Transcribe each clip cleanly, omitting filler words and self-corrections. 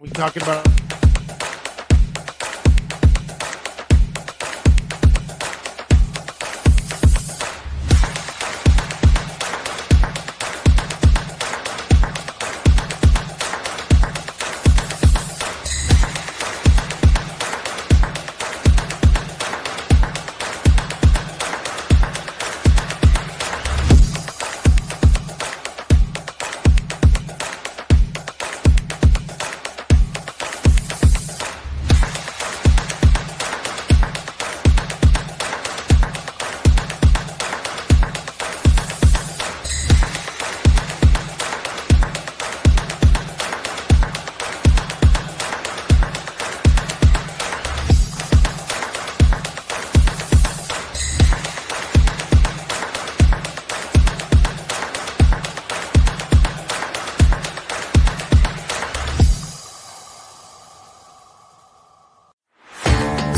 We talking about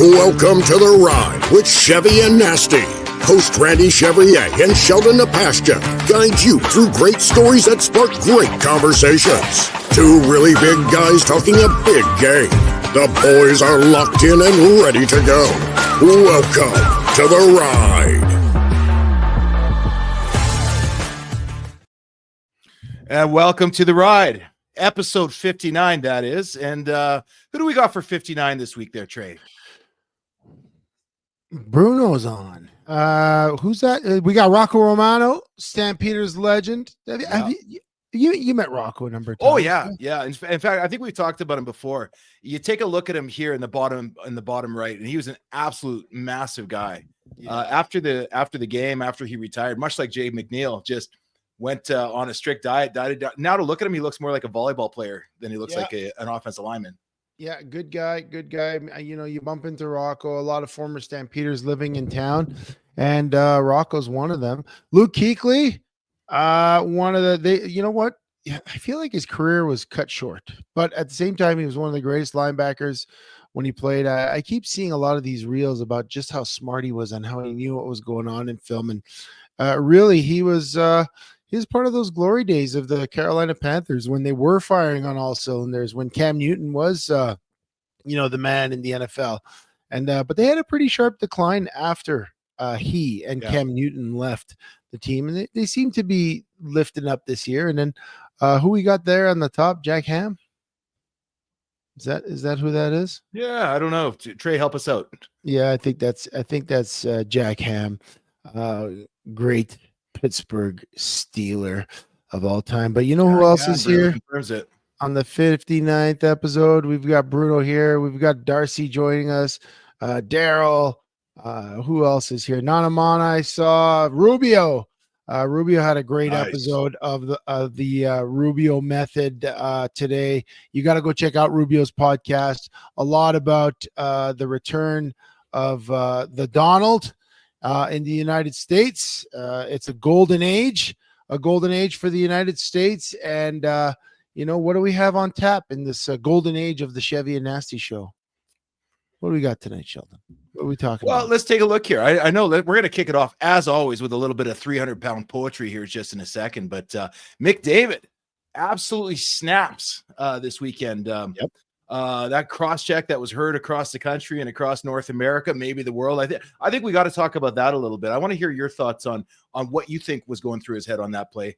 Welcome to The Ride with Chevy and Nasty. Host Randy Chevrier and Sheldon Napashka guide you through great stories that spark great conversations. Two really big guys talking a big game. The boys are locked in and ready to go. Welcome to The Ride. And welcome to The Ride, episode 59, that is. And who do we got for 59 this week there, Trey? Bruno's on. Who's that? We got Rocco Romano, Stampeders legend. Have you met Rocco a number of times? Oh yeah. In fact, I think we've talked about him before. You take a look at him here in the bottom right, and he was an absolute massive guy. Yeah. After the game, after he retired, much like Jay McNeil, just went on a strict diet. Now to look at him, he looks more like a volleyball player than he looks like an offensive lineman. Yeah, good guy. You know, you bump into Rocco, a lot of former Stampeders living in town, and Rocco's one of them. Luke Kuechly, one of you know what? I feel like his career was cut short, but at the same time, he was one of the greatest linebackers when he played. I keep seeing a lot of these reels about just how smart he was and how he knew what was going on in film, and really, he was part of those glory days of the Carolina Panthers when they were firing on all cylinders, when Cam Newton was, the man in the NFL. And but they had a pretty sharp decline after he and Cam Newton left the team. And they seem to be lifting up this year. And then who we got there on the top? Jack Ham? Is that who that is? Yeah, I don't know. Trey, help us out. Yeah, I think that's Jack Ham. Great Pittsburgh Steeler of all time. But you know who else is here on the 59th episode? We've got Bruno here. We've got Darcy joining us. Daryl. Who else is here? Nanamana, I saw. Rubio. Rubio had a great episode of the Rubio method today. You got to go check out Rubio's podcast. A lot about the return of the Donald in the United States. It's a golden age for the United States. And, what do we have on tap in this golden age of the Chevy and Nasty show? What do we got tonight, Sheldon? What are we talking about? Well, let's take a look here. I know that we're going to kick it off, as always, with a little bit of 300-pound poetry here just in a second. But Mick David absolutely snaps this weekend. That cross-check that was heard across the country and across North America, maybe the world. I think we got to talk about that a little bit. I want to hear your thoughts on what you think was going through his head on that play.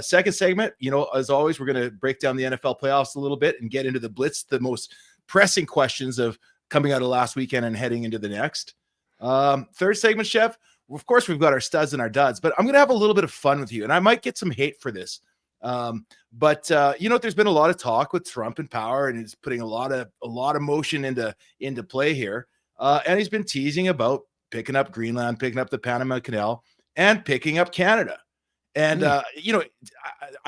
Second segment, as always, we're going to break down the NFL playoffs a little bit and get into the Blitz, the most pressing questions of coming out of last weekend and heading into the next. Third segment, Chef, of course, we've got our studs and our duds, but I'm going to have a little bit of fun with you, and I might get some hate for this. But there's been a lot of talk with Trump in power, and he's putting a lot of motion into play here. And he's been teasing about picking up Greenland, picking up the Panama Canal, and picking up Canada. And I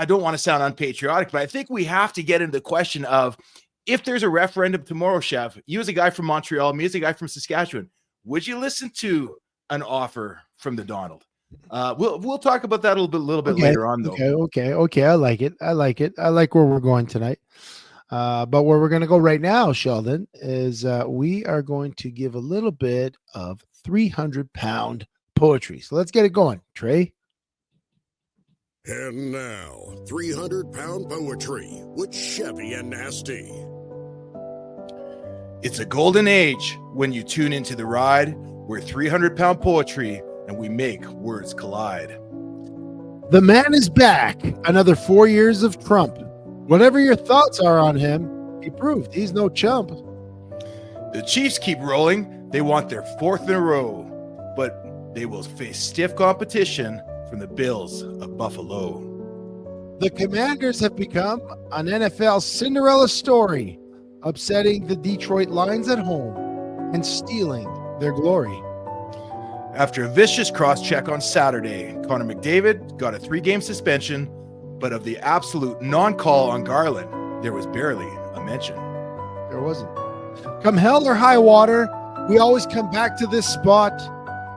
don't want to sound unpatriotic, but I think we have to get into the question of, if there's a referendum tomorrow, Chef, you as a guy from Montreal, me as a guy from Saskatchewan, would you listen to an offer from the Donald? We'll talk about that a little bit later on, though. Okay. I like it. I like where we're going tonight. But where we're going to go right now, Sheldon, is we are going to give a little bit of 300-pound poetry. So let's get it going, Trey. And now, 300-pound poetry with Chevy and Nasty. It's a golden age when you tune into the ride. We're 300-pound poetry, and we make words collide. The man is back. Another 4 years of Trump. Whatever your thoughts are on him, he proved he's no chump. The Chiefs keep rolling. They want their 4th in a row, but they will face stiff competition from the Bills of Buffalo. The Commanders have become an NFL Cinderella story, upsetting the Detroit Lions at home and stealing their glory. After a vicious cross-check on Saturday, Connor McDavid got a 3-game suspension, but of the absolute non-call on Garland, there was barely a mention. There wasn't. Come hell or high water, we always come back to this spot,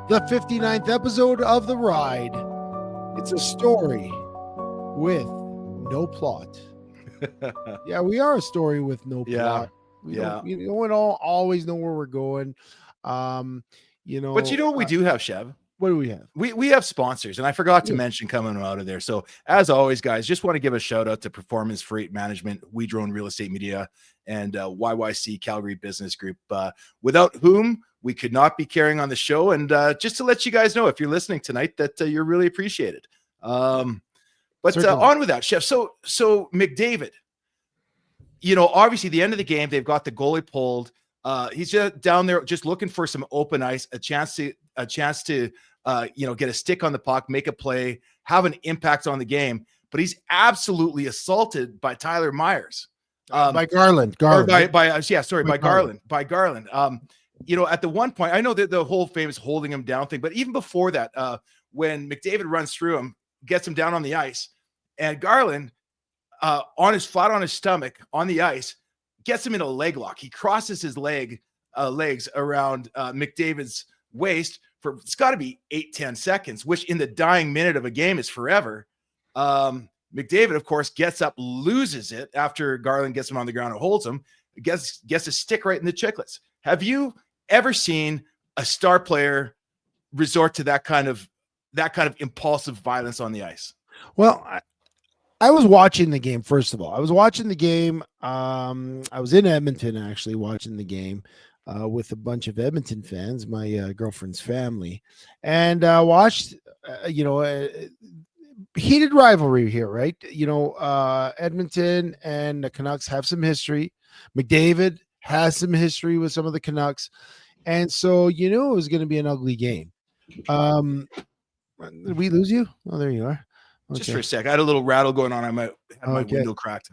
the 59th episode of The Ride. It's a story with no plot. Yeah, we are a story with no plot. We don't always know where we're going. But you know what we do have, Chev? What do we have? We have sponsors, and I forgot to mention coming out of there. So as always, guys, just want to give a shout out to Performance Freight Management, We Drone Real Estate Media, and YYC Calgary Business Group, without whom we could not be carrying on the show. And just to let you guys know, if you're listening tonight, that you're really appreciated. On with that, Chef. So McDavid, obviously the end of the game, they've got the goalie pulled. He's just down there just looking for some open ice, a chance to get a stick on the puck, make a play, have an impact on the game. But he's absolutely assaulted by Tyler Myers. By Garland. By Garland. At the one point, I know that the whole famous holding him down thing, but even before that, when McDavid runs through him, gets him down on the ice, and Garland, flat on his stomach on the ice, gets him in a leg lock. He crosses his legs around McDavid's waist for, it's got to be 8-10 seconds, which in the dying minute of a game is forever. McDavid, of course, gets up, loses it after Garland gets him on the ground and holds him, gets a stick right in the chicklets. Have you ever seen a star player resort to that kind of impulsive violence on the ice? Well, I was watching the game. First of all, I was watching the game. I was in Edmonton actually watching the game with a bunch of Edmonton fans, my girlfriend's family, and watched. Heated rivalry here, right? Edmonton and the Canucks have some history. McDavid has some history with some of the Canucks, and so it was going to be an ugly game. Did we lose you? Oh, there you are. Okay. Just for a sec. I had a little rattle going on. I might have my window cracked.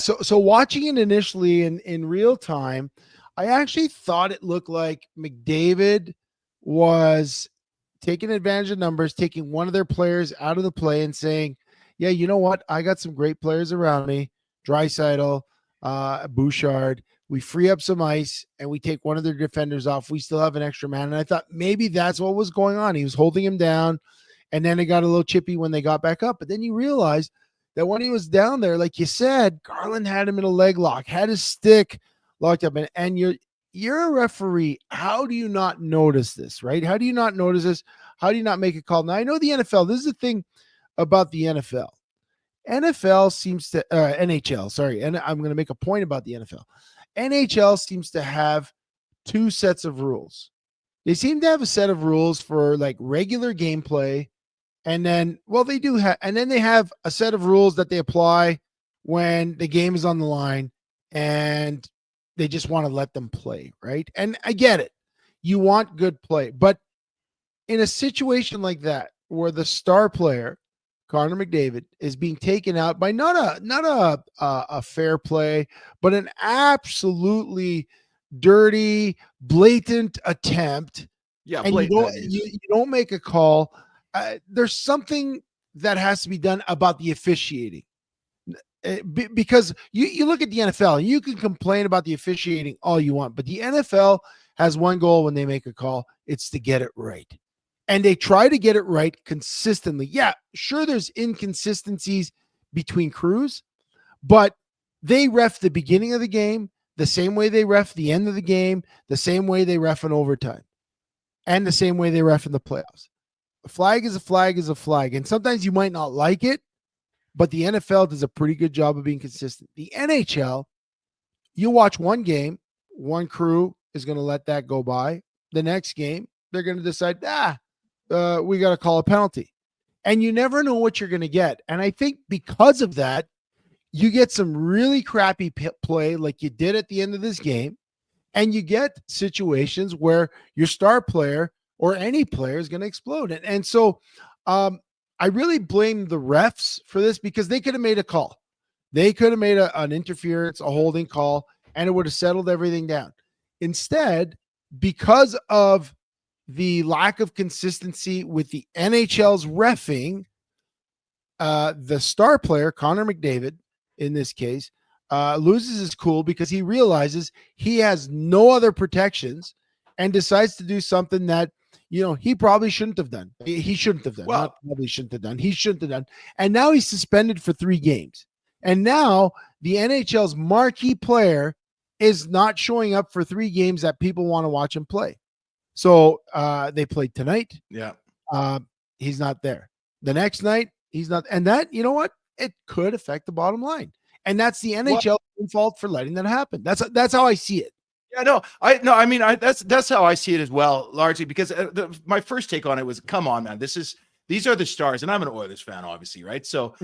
So watching it initially in real time, I actually thought it looked like McDavid was taking advantage of numbers, taking one of their players out of the play and saying, yeah, you know what? I got some great players around me. Draisaitl, Bouchard. We free up some ice and we take one of their defenders off. We still have an extra man. And I thought maybe that's what was going on. He was holding him down, and then it got a little chippy when they got back up. But then you realize that when he was down there, like you said, Garland had him in a leg lock, had his stick locked up. And you're a referee. How do you not notice this, right? How do you not notice this? How do you not make a call? Now, I know the NFL, this is the thing about the NFL. NHL seems to, NHL, sorry. And I'm going to make a point about the NFL. NHL seems to have two sets of rules. They seem to have a set of rules for like regular gameplay. And then, they do have, and then they have a set of rules that they apply when the game is on the line and they just want to let them play, right? And I get it. You want good play. But in a situation like that, where the star player, Connor McDavid, is being taken out by not a fair play, but an absolutely dirty, blatant attempt. Yeah, and you don't make a call. There's something that has to be done about the officiating, because you look at the NFL, you can complain about the officiating all you want, but the NFL has one goal when they make a call. It's to get it right. And they try to get it right consistently. Yeah, sure, there's inconsistencies between crews, but they ref the beginning of the game the same way they ref the end of the game, the same way they ref in overtime, and the same way they ref in the playoffs. A flag is a flag is a flag. And sometimes you might not like it, but the NFL does a pretty good job of being consistent. The NHL, you watch one game, one crew is going to let that go by. The next game, they're going to decide, we got to call a penalty. And you never know what you're going to get. And I think because of that, you get some really crappy play like you did at the end of this game. And you get situations where your star player or any player is going to explode. And so I really blame the refs for this because they could have made a call. They could have made an interference, a holding call, and it would have settled everything down. Instead, because of the lack of consistency with the NHL's reffing, the star player, Connor McDavid, in this case, loses his cool because he realizes he has no other protections and decides to do something that, he probably shouldn't have done. He shouldn't have done. Not probably shouldn't have done. He shouldn't have done. And now he's suspended for 3 games. And now the NHL's marquee player is not showing up for 3 games that people want to watch him play. So they played tonight. Yeah. He's not there. The next night, he's not. And that, you know what? It could affect the bottom line. And that's the NHL fault for letting that happen. That's how I see it. Yeah, that's how I see it as well, largely because my first take on it was, come on, man, these are the stars, and I'm an Oilers fan, obviously, right? So,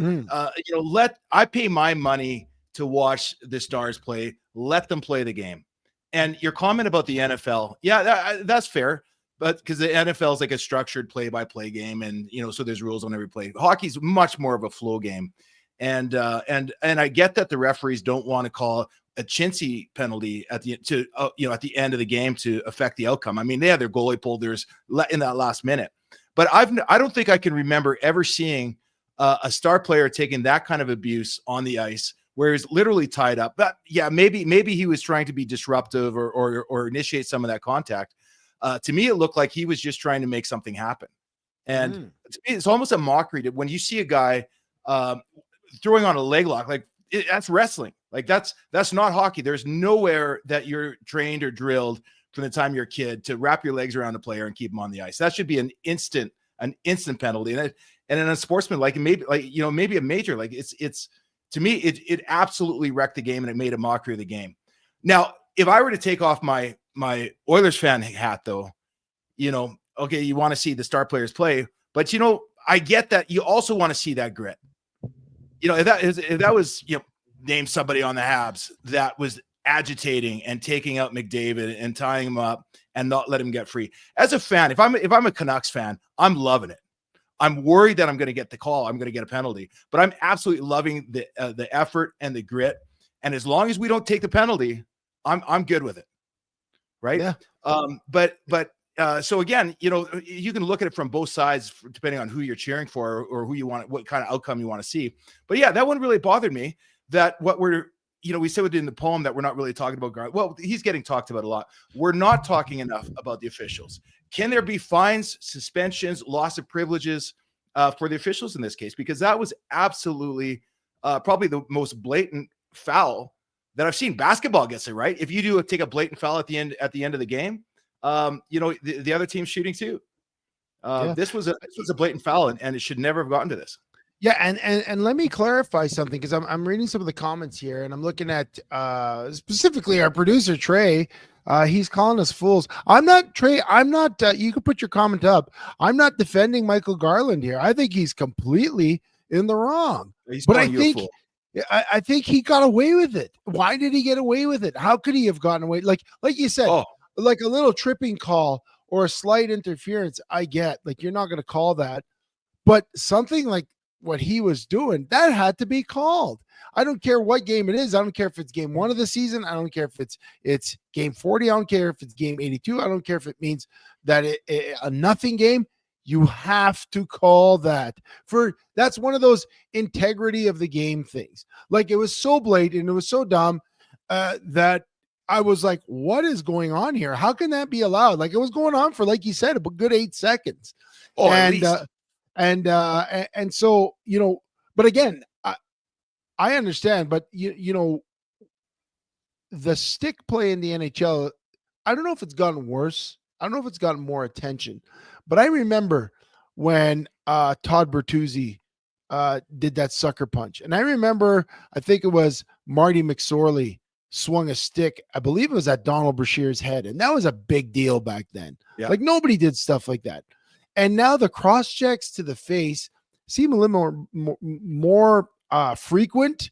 I pay my money to watch the stars play. Let them play the game. And your comment about the NFL, that's fair, but because the NFL is like a structured play-by-play game, and so there's rules on every play. Hockey's much more of a flow game, and I get that the referees don't want to call a chintzy penalty at the end of the game to affect the outcome. I mean, they had their goalie pulled theirs in that last minute, but I don't think I can remember ever seeing a star player taking that kind of abuse on the ice where he's literally tied up. But maybe he was trying to be disruptive or initiate some of that contact. To me, it looked like he was just trying to make something happen. And to me, it's almost a mockery that when you see a guy throwing on a leg lock, like that's wrestling. Like that's not hockey. There's nowhere that you're trained or drilled from the time you're a kid to wrap your legs around a player and keep him on the ice. That should be an instant penalty. And in a sportsman, maybe a major, like it's to me, it absolutely wrecked the game and it made a mockery of the game. Now, if I were to take off my Oilers fan hat though, okay, you want to see the star players play, but I get that you also want to see that grit. If that was, name somebody on the Habs that was agitating and taking out McDavid and tying him up and not let him get free. As a fan, if I'm a Canucks fan, I'm loving it. I'm worried that I'm going to get the call. I'm going to get a penalty, but I'm absolutely loving the effort and the grit. And as long as we don't take the penalty, I'm good with it. Right. Yeah. So again, you can look at it from both sides depending on who you're cheering for or who you want, what kind of outcome you want to see. But yeah, that one really bothered me. That what we're, we said within the poem that we're not really talking about Garland. Well, he's getting talked about a lot. We're not talking enough about the officials. Can there be fines, suspensions, loss of privileges for the officials in this case? Because that was absolutely probably the most blatant foul that I've seen. Basketball gets it right. If you take a blatant foul at the end of the game, the other team's shooting too. This was a blatant foul, and it should never have gotten to this. Yeah, and let me clarify something because I'm reading some of the comments here, and I'm looking at specifically our producer Trey. He's calling us fools. I'm not Trey. I'm not. You can put your comment up. I'm not defending Michael Garland here. I think he's completely in the wrong. But I think he got away with it. Why did he get away with it? How could he have gotten away? Like you said, like a little tripping call or a slight interference. I get like you're not going to call that, but something like what he was doing, that had to be called. I don't care what game it is. I don't care if it's game 1 of the season. I don't care if it's game 40. I don't care if it's game 82. I don't care if it means that a nothing game. You have to call that. That's one of those integrity of the game things. Like it was so blatant, it was so dumb that I was like, what is going on here? How can that be allowed? Like it was going on for, like you said, a good 8 seconds. At least. And so, but again, I understand, but the stick play in the NHL, I don't know if it's gotten worse. I don't know if it's gotten more attention, but I remember when Todd Bertuzzi did that sucker punch. And I remember, I think it was Marty McSorley swung a stick. I believe it was at Donald Brashear's head. And that was a big deal back then. Yeah. Like nobody did stuff like that. And now the cross checks to the face seem a little more frequent,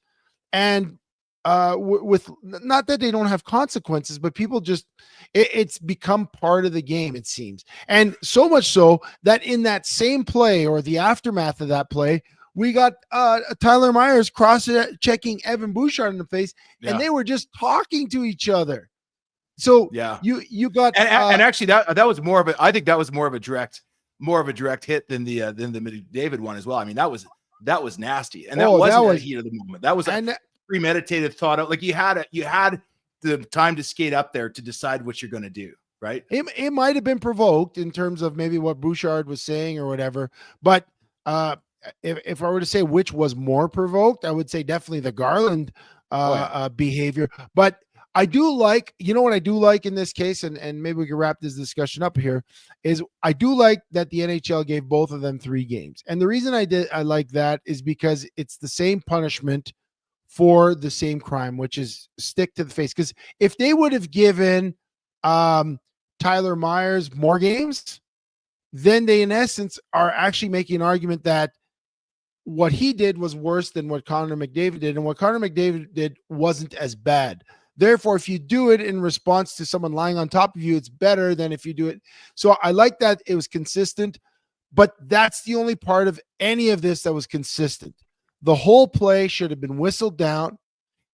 and with not that they don't have consequences, but people just, it's become part of the game, it seems. And so much so that in that same play or the aftermath of that play, we got Tyler Myers cross-checking Evan Bouchard in the face, and they were just talking to each other. So you got and actually that was more of a, I think that was more of a direct hit than the McDavid one as well. I mean, that was nasty, and that wasn't the heat of the moment. That was premeditated, thought out. Like you had the time to skate up there to decide what you're going to do. Right? It might have been provoked in terms of maybe what Bouchard was saying or whatever, but if I were to say which was more provoked, I would say definitely the Garland behavior. But I do like, you know what I do like in this case, and maybe we can wrap this discussion up here, is I do like that the NHL gave both of them 3 games. And the reason I like that is because it's the same punishment for the same crime, which is stick to the face. Because if they would have given Tyler Myers more games, then they in essence are actually making an argument that what he did was worse than what Connor McDavid did, and what Connor McDavid did wasn't as bad. Therefore, if you do it in response to someone lying on top of you, it's better than if you do it. So I like that it was consistent, but that's the only part of any of this that was consistent. The whole play should have been whistled down,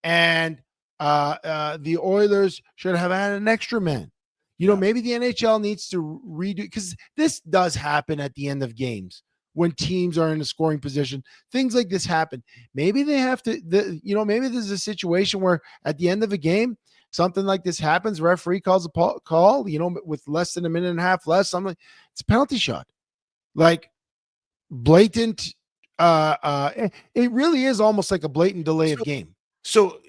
and the Oilers should have had an extra man. You know, maybe the NHL needs to redo, because this does happen at the end of games when teams are in a scoring position. Things like this happen. Maybe they have to, maybe there's a situation where at the end of a game, something like this happens. Referee calls a call, with less than a minute and a half left, something. It's a penalty shot. Like blatant. It really is almost like a blatant delay of game. So,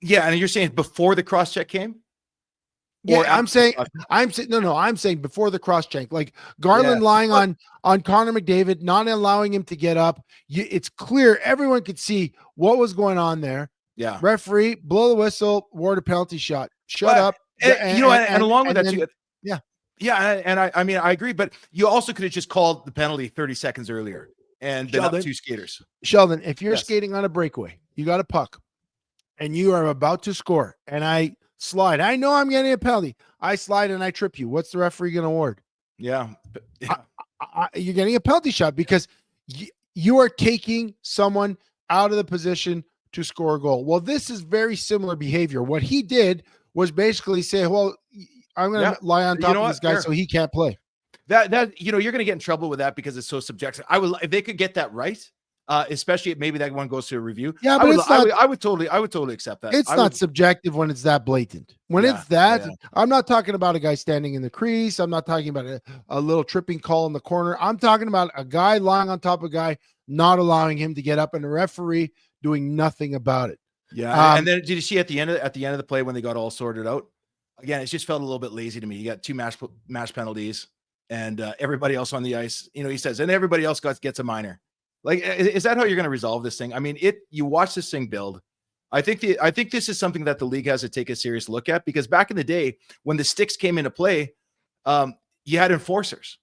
yeah, and you're saying before the cross check came? Yeah, I'm saying before the cross check, like Garland lying on Connor McDavid, not allowing him to get up. It's clear everyone could see what was going on there. Yeah, referee blow the whistle, award a penalty shot. Shut up. And along with that, too, and I mean I agree, but you also could have just called the penalty 30 seconds earlier and been up 2 skaters. Sheldon, if you're skating on a breakaway, you got a puck, and you are about to score, and I slide. I know I'm getting a penalty. I slide and I trip you. What's the referee going to award? Yeah. You're getting a penalty shot because you are taking someone out of the position to score a goal. Well, this is very similar behavior. What he did was basically say, well, I'm going to lie on top of this guy so he can't play. That you're going to get in trouble with that because it's so subjective. If they could get that right, especially if maybe that one goes to a review. Yeah, but I would totally accept that. It's not subjective when it's that blatant. When it's that, I'm not talking about a guy standing in the crease. I'm not talking about a little tripping call in the corner. I'm talking about a guy lying on top of a guy, not allowing him to get up, and the referee doing nothing about it. Yeah. And then did you see at the end of the play when they got all sorted out? Again, it just felt a little bit lazy to me. You got 2 match penalties, and everybody else on the ice, he says, and everybody else gets a minor. Like, is that how you're going to resolve this thing? I mean, you watch this thing build. I think this is something that the league has to take a serious look at, because back in the day when the sticks came into play, you had enforcers,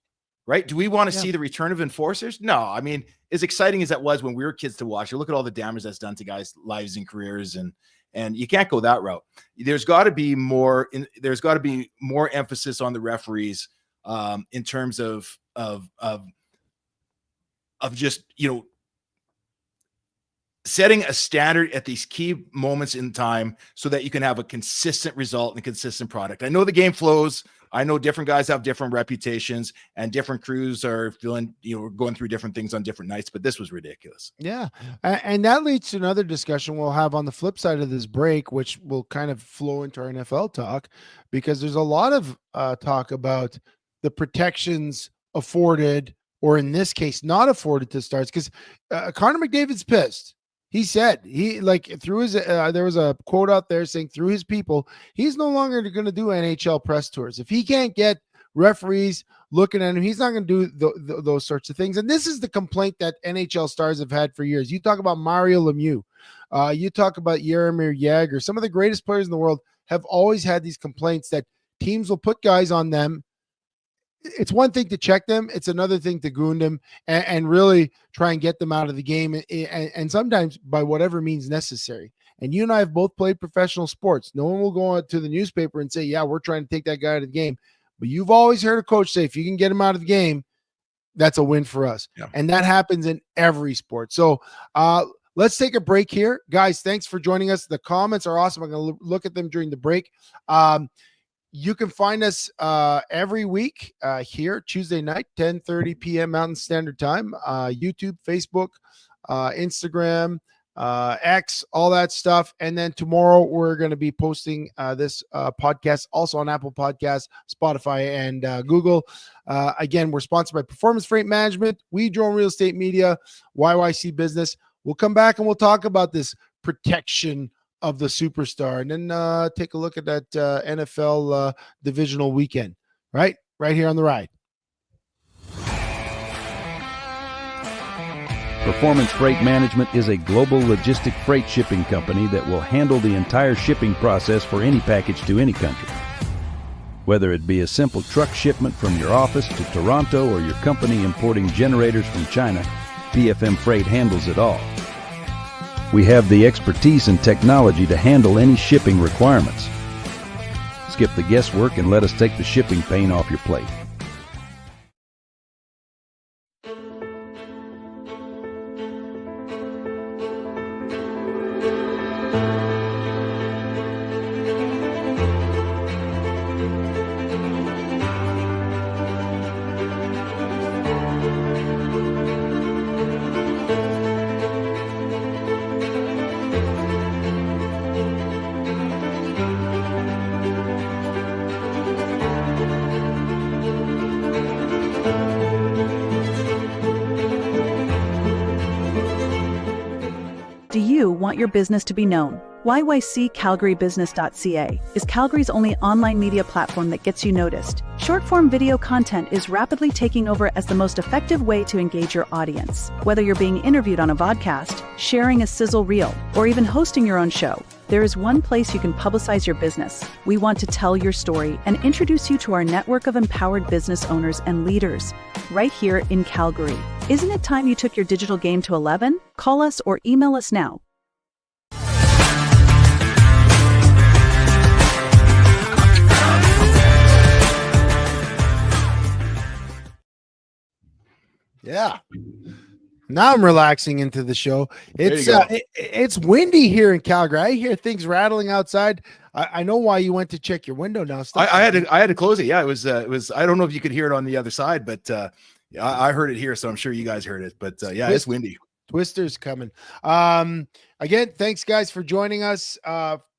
right? Do we want to see the return of enforcers? No. I mean, as exciting as that was when we were kids to watch, you look at all the damage that's done to guys' lives and careers, and you can't go that route. There's got to be more emphasis on the referees in terms of just, setting a standard at these key moments in time so that you can have a consistent result and a consistent product. I know the game flows. I know different guys have different reputations and different crews are feeling, going through different things on different nights, but this was ridiculous. Yeah. And that leads to another discussion we'll have on the flip side of this break, which will kind of flow into our NFL talk, because there's a lot of talk about the protections afforded, or in this case, not afforded to stars, because Connor McDavid's pissed. He said through his there was a quote out there saying through his people, he's no longer going to do NHL press tours. If he can't get referees looking at him. He's not going to do those sorts of things. And this is the complaint that NHL stars have had for years. You talk about Mario Lemieux. You talk about Jaromir Jagr. Some of the greatest players in the world have always had these complaints that teams will put guys on them. It's one thing to check them. It's another thing to goon them and really try and get them out of the game. And sometimes by whatever means necessary. And you and I have both played professional sports. No one will go out to the newspaper and say, yeah, we're trying to take that guy out of the game. But you've always heard a coach say, if you can get him out of the game, that's a win for us. Yeah. And that happens in every sport. So let's take a break here. Guys, thanks for joining us. The comments are awesome. I'm going to look at them during the break. You can find us every week here, Tuesday night, 10:30 p.m. Mountain Standard Time, YouTube, Facebook, Instagram, X, all that stuff. And then tomorrow we're going to be posting this podcast also on Apple Podcasts, Spotify, and Google. Again, we're sponsored by Performance Freight Management, We Drone Real Estate Media, YYC Business. We'll come back and we'll talk about this protection of the superstar, and then take a look at that NFL divisional weekend, right here on the ride. Performance Freight Management is a global logistic freight shipping company that will handle the entire shipping process for any package to any country. Whether it be a simple truck shipment from your office to Toronto or your company importing generators from China, PFM Freight handles it all. We have the expertise and technology to handle any shipping requirements. Skip the guesswork and let us take the shipping pain off your plate. Do you want your business to be known? YYCCalgaryBusiness.ca is Calgary's only online media platform that gets you noticed. Short-form video content is rapidly taking over as the most effective way to engage your audience. Whether you're being interviewed on a vodcast, sharing a sizzle reel, or even hosting your own show, there is one place you can publicize your business. We want to tell your story and introduce you to our network of empowered business owners and leaders right here in Calgary. Isn't it time you took your digital game to 11? Call us or email us now. Yeah. Now I'm relaxing into the show. It's windy here in Calgary. I hear things rattling outside. I know why you went to check your window now. I had to close it. Yeah, it was. I don't know if you could hear it on the other side, but I heard it here, so I'm sure you guys heard it. But yeah, it's windy. Twisters coming. Again, thanks guys for joining us.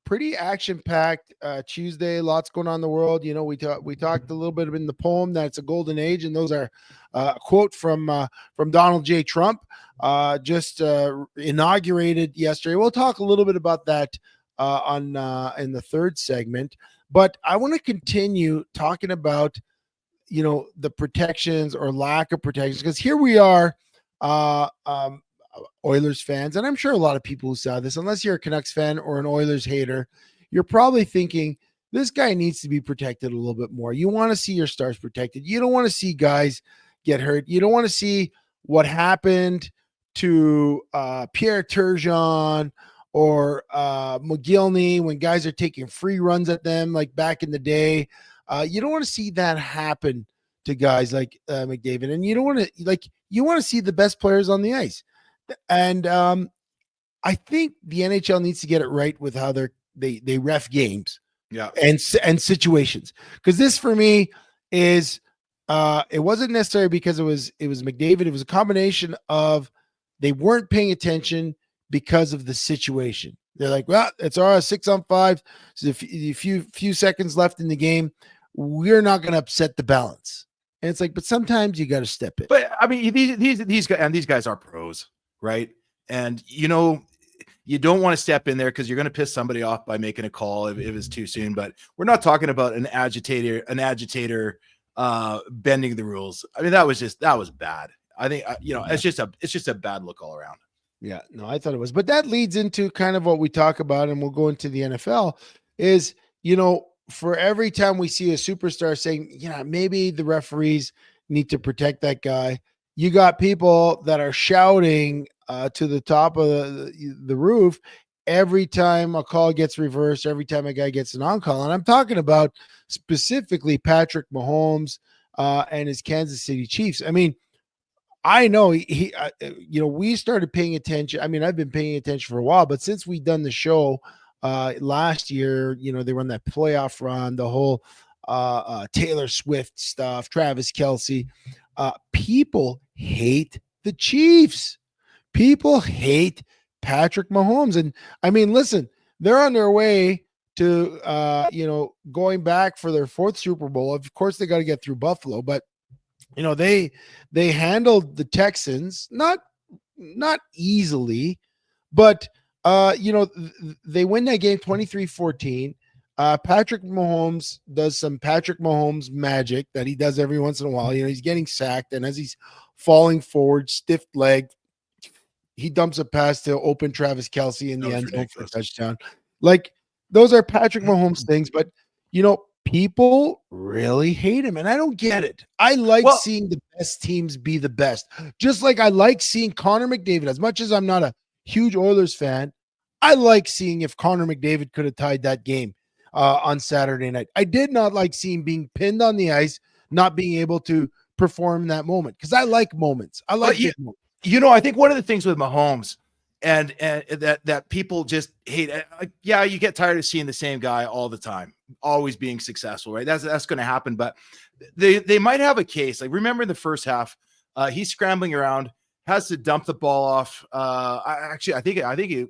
Pretty action-packed Tuesday. Lots going on in the world. You know, we talked a little bit in the poem that it's a golden age, and those are a quote from Donald J. Trump, just inaugurated yesterday. We'll talk a little bit about that in the third segment, but I want to continue talking about, you know, the protections or lack of protections, because here we are, Oilers fans, and I'm sure a lot of people who saw this, unless you're a Canucks fan or an Oilers hater, you're probably thinking this guy needs to be protected a little bit more. You want to see your stars protected. You don't want to see guys get hurt. You don't want to see what happened to Pierre Turgeon or McGillney when guys are taking free runs at them like back in the day. You don't want to see that happen to guys like McDavid, and you don't want to you want to see the best players on the ice. And I think the NHL needs to get it right with how they ref games, and situations. Because this for me is it wasn't necessarily because it was McDavid. It was a combination of they weren't paying attention because of the situation. They're like, well, it's our 6-on-5. So a few seconds left in the game. We're not going to upset the balance. And it's like, but sometimes you got to step in. But I mean, these guys are pros. Right. And, you know, you don't want to step in there because you're going to piss somebody off by making a call if it's too soon. But we're not talking about an agitator bending the rules. I mean, that was bad. I think it's just a bad look all around. Yeah, no, I thought it was, but that leads into kind of what we talk about, and we'll go into the NFL is, for every time we see a superstar saying, maybe the referees need to protect that guy, you got people that are shouting to the top of the roof every time a call gets reversed, every time a guy gets an on-call. And I'm talking about specifically Patrick Mahomes and his Kansas City Chiefs. I mean, I know we started paying attention. I mean, I've been paying attention for a while, but since we done the show last year, they run that playoff run, the whole Taylor Swift stuff, Travis Kelce, people hate the Chiefs. People hate Patrick Mahomes. And I mean, listen, they're on their way to, going back for their fourth Super Bowl. Of course, they got to get through Buffalo, but they handled the Texans not easily, but they win that game 23-14. Patrick Mahomes does some Patrick Mahomes magic that he does every once in a while. He's getting sacked, and as he's falling forward, stiff leg, he dumps a pass to open Travis Kelce in the end zone for a touchdown. Like, those are Patrick Mahomes things, but people really hate him, and I don't get it. I like seeing the best teams be the best. Just like I like seeing Connor McDavid. As much as I'm not a huge Oilers fan, I like seeing if Connor McDavid could have tied that game on Saturday night. I did not like seeing being pinned on the ice, not being able to perform in that moment, because I like moments. I like big moments. I think one of the things with Mahomes and that people just hate, you get tired of seeing the same guy all the time, always being successful, right? That's going to happen, but they might have a case. Like, remember in the first half, he's scrambling around, has to dump the ball off. I think he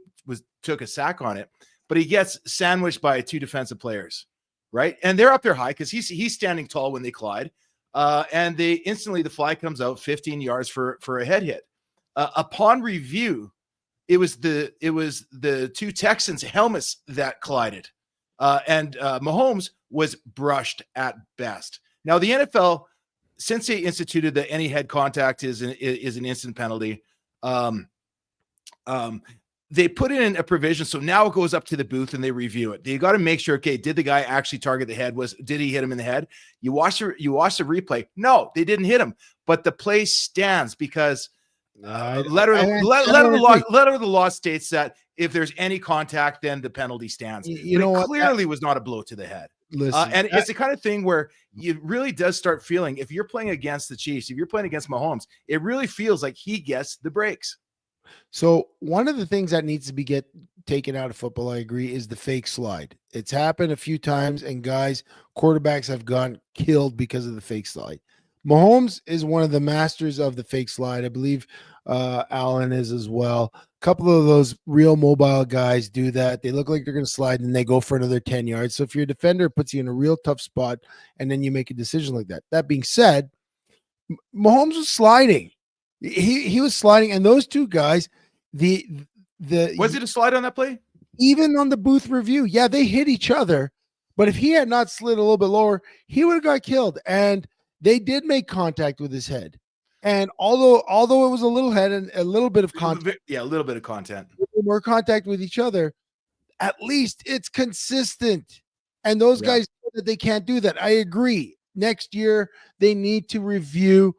took a sack on it, but he gets sandwiched by two defensive players, right? And they're up there high because he's standing tall when they collide, and the flag comes out 15 yards for a head hit. Upon review, it was the two Texans helmets that collided, and Mahomes was brushed at best. Now, the NFL, since they instituted that any head contact is an instant penalty, they put in a provision, so now it goes up to the booth and they review it. You got to make sure, okay, did the guy actually target the head? Did he hit him in the head? You watch the replay. No, they didn't hit him, but the play stands because letter of the law states that if there's any contact, then the penalty stands. Clearly was not a blow to the head. Listen, and it's the kind of thing where you really does start feeling, if you're playing against the Chiefs, if you're playing against Mahomes, it really feels like he gets the breaks. So one of the things that needs to be taken out of football, I agree, is the fake slide. It's happened a few times, and quarterbacks have gone killed because of the fake slide. Mahomes is one of the masters of the fake slide. I believe Allen is as well. A couple of those real mobile guys do that. They look like they're going to slide, and they go for another 10 yards. So if your defender, it puts you in a real tough spot, and then you make a decision like that. That being said, Mahomes was sliding. He was sliding, and those two guys, was it a slide on that play? Even on the booth review, yeah, they hit each other, but if he had not slid a little bit lower, he would have got killed. And they did make contact with his head, and although it was a little head and a little bit of contact, a little bit of content, more contact with each other, at least it's consistent. And those guys know that they can't do that. I agree. Next year they need to review.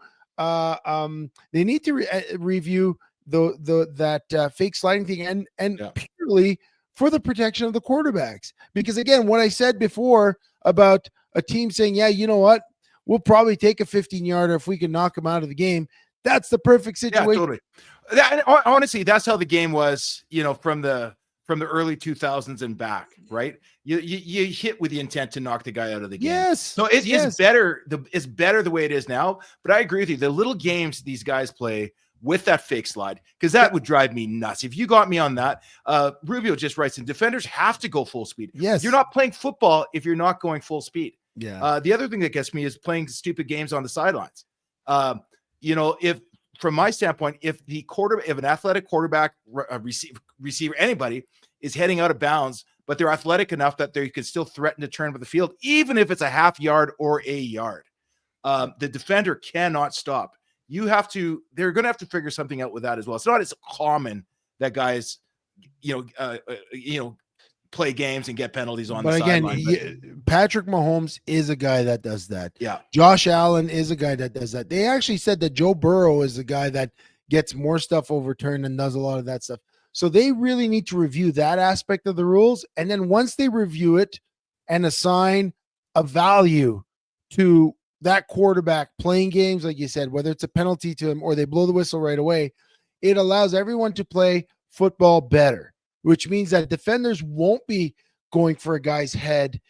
Review that fake sliding thing and purely for the protection of the quarterbacks. Because again, what I said before about a team saying, yeah, you know what, we'll probably take a 15-yarder if we can knock them out of the game. That's the perfect situation. Yeah, totally. Honestly, that's how the game was, from the early 2000s and back, right? You hit with the intent to knock the guy out of the game. Yes. So it's better. It's better the way it is now. But I agree with you. The little games these guys play with that fake slide, because that would drive me nuts. If you got me on that, Rubio just writes in, defenders have to go full speed. Yes. You're not playing football if you're not going full speed. Yeah. The other thing that gets me is playing stupid games on the sidelines. If from my standpoint, if an athletic quarterback, receiver, anybody is heading out of bounds, but they're athletic enough that they can still threaten to turn with the field, even if it's a half yard or a yard, The defender cannot stop. They're going to have to figure something out with that as well. It's not as common that guys, play games and get penalties on the sideline. Patrick Mahomes is a guy that does that. Yeah. Josh Allen is a guy that does that. They actually said that Joe Burrow is a guy that gets more stuff overturned and does a lot of that stuff. So they really need to review that aspect of the rules. And then once they review it and assign a value to that quarterback playing games, like you said, whether it's a penalty to him or they blow the whistle right away, it allows everyone to play football better, which means that defenders won't be going for a guy's head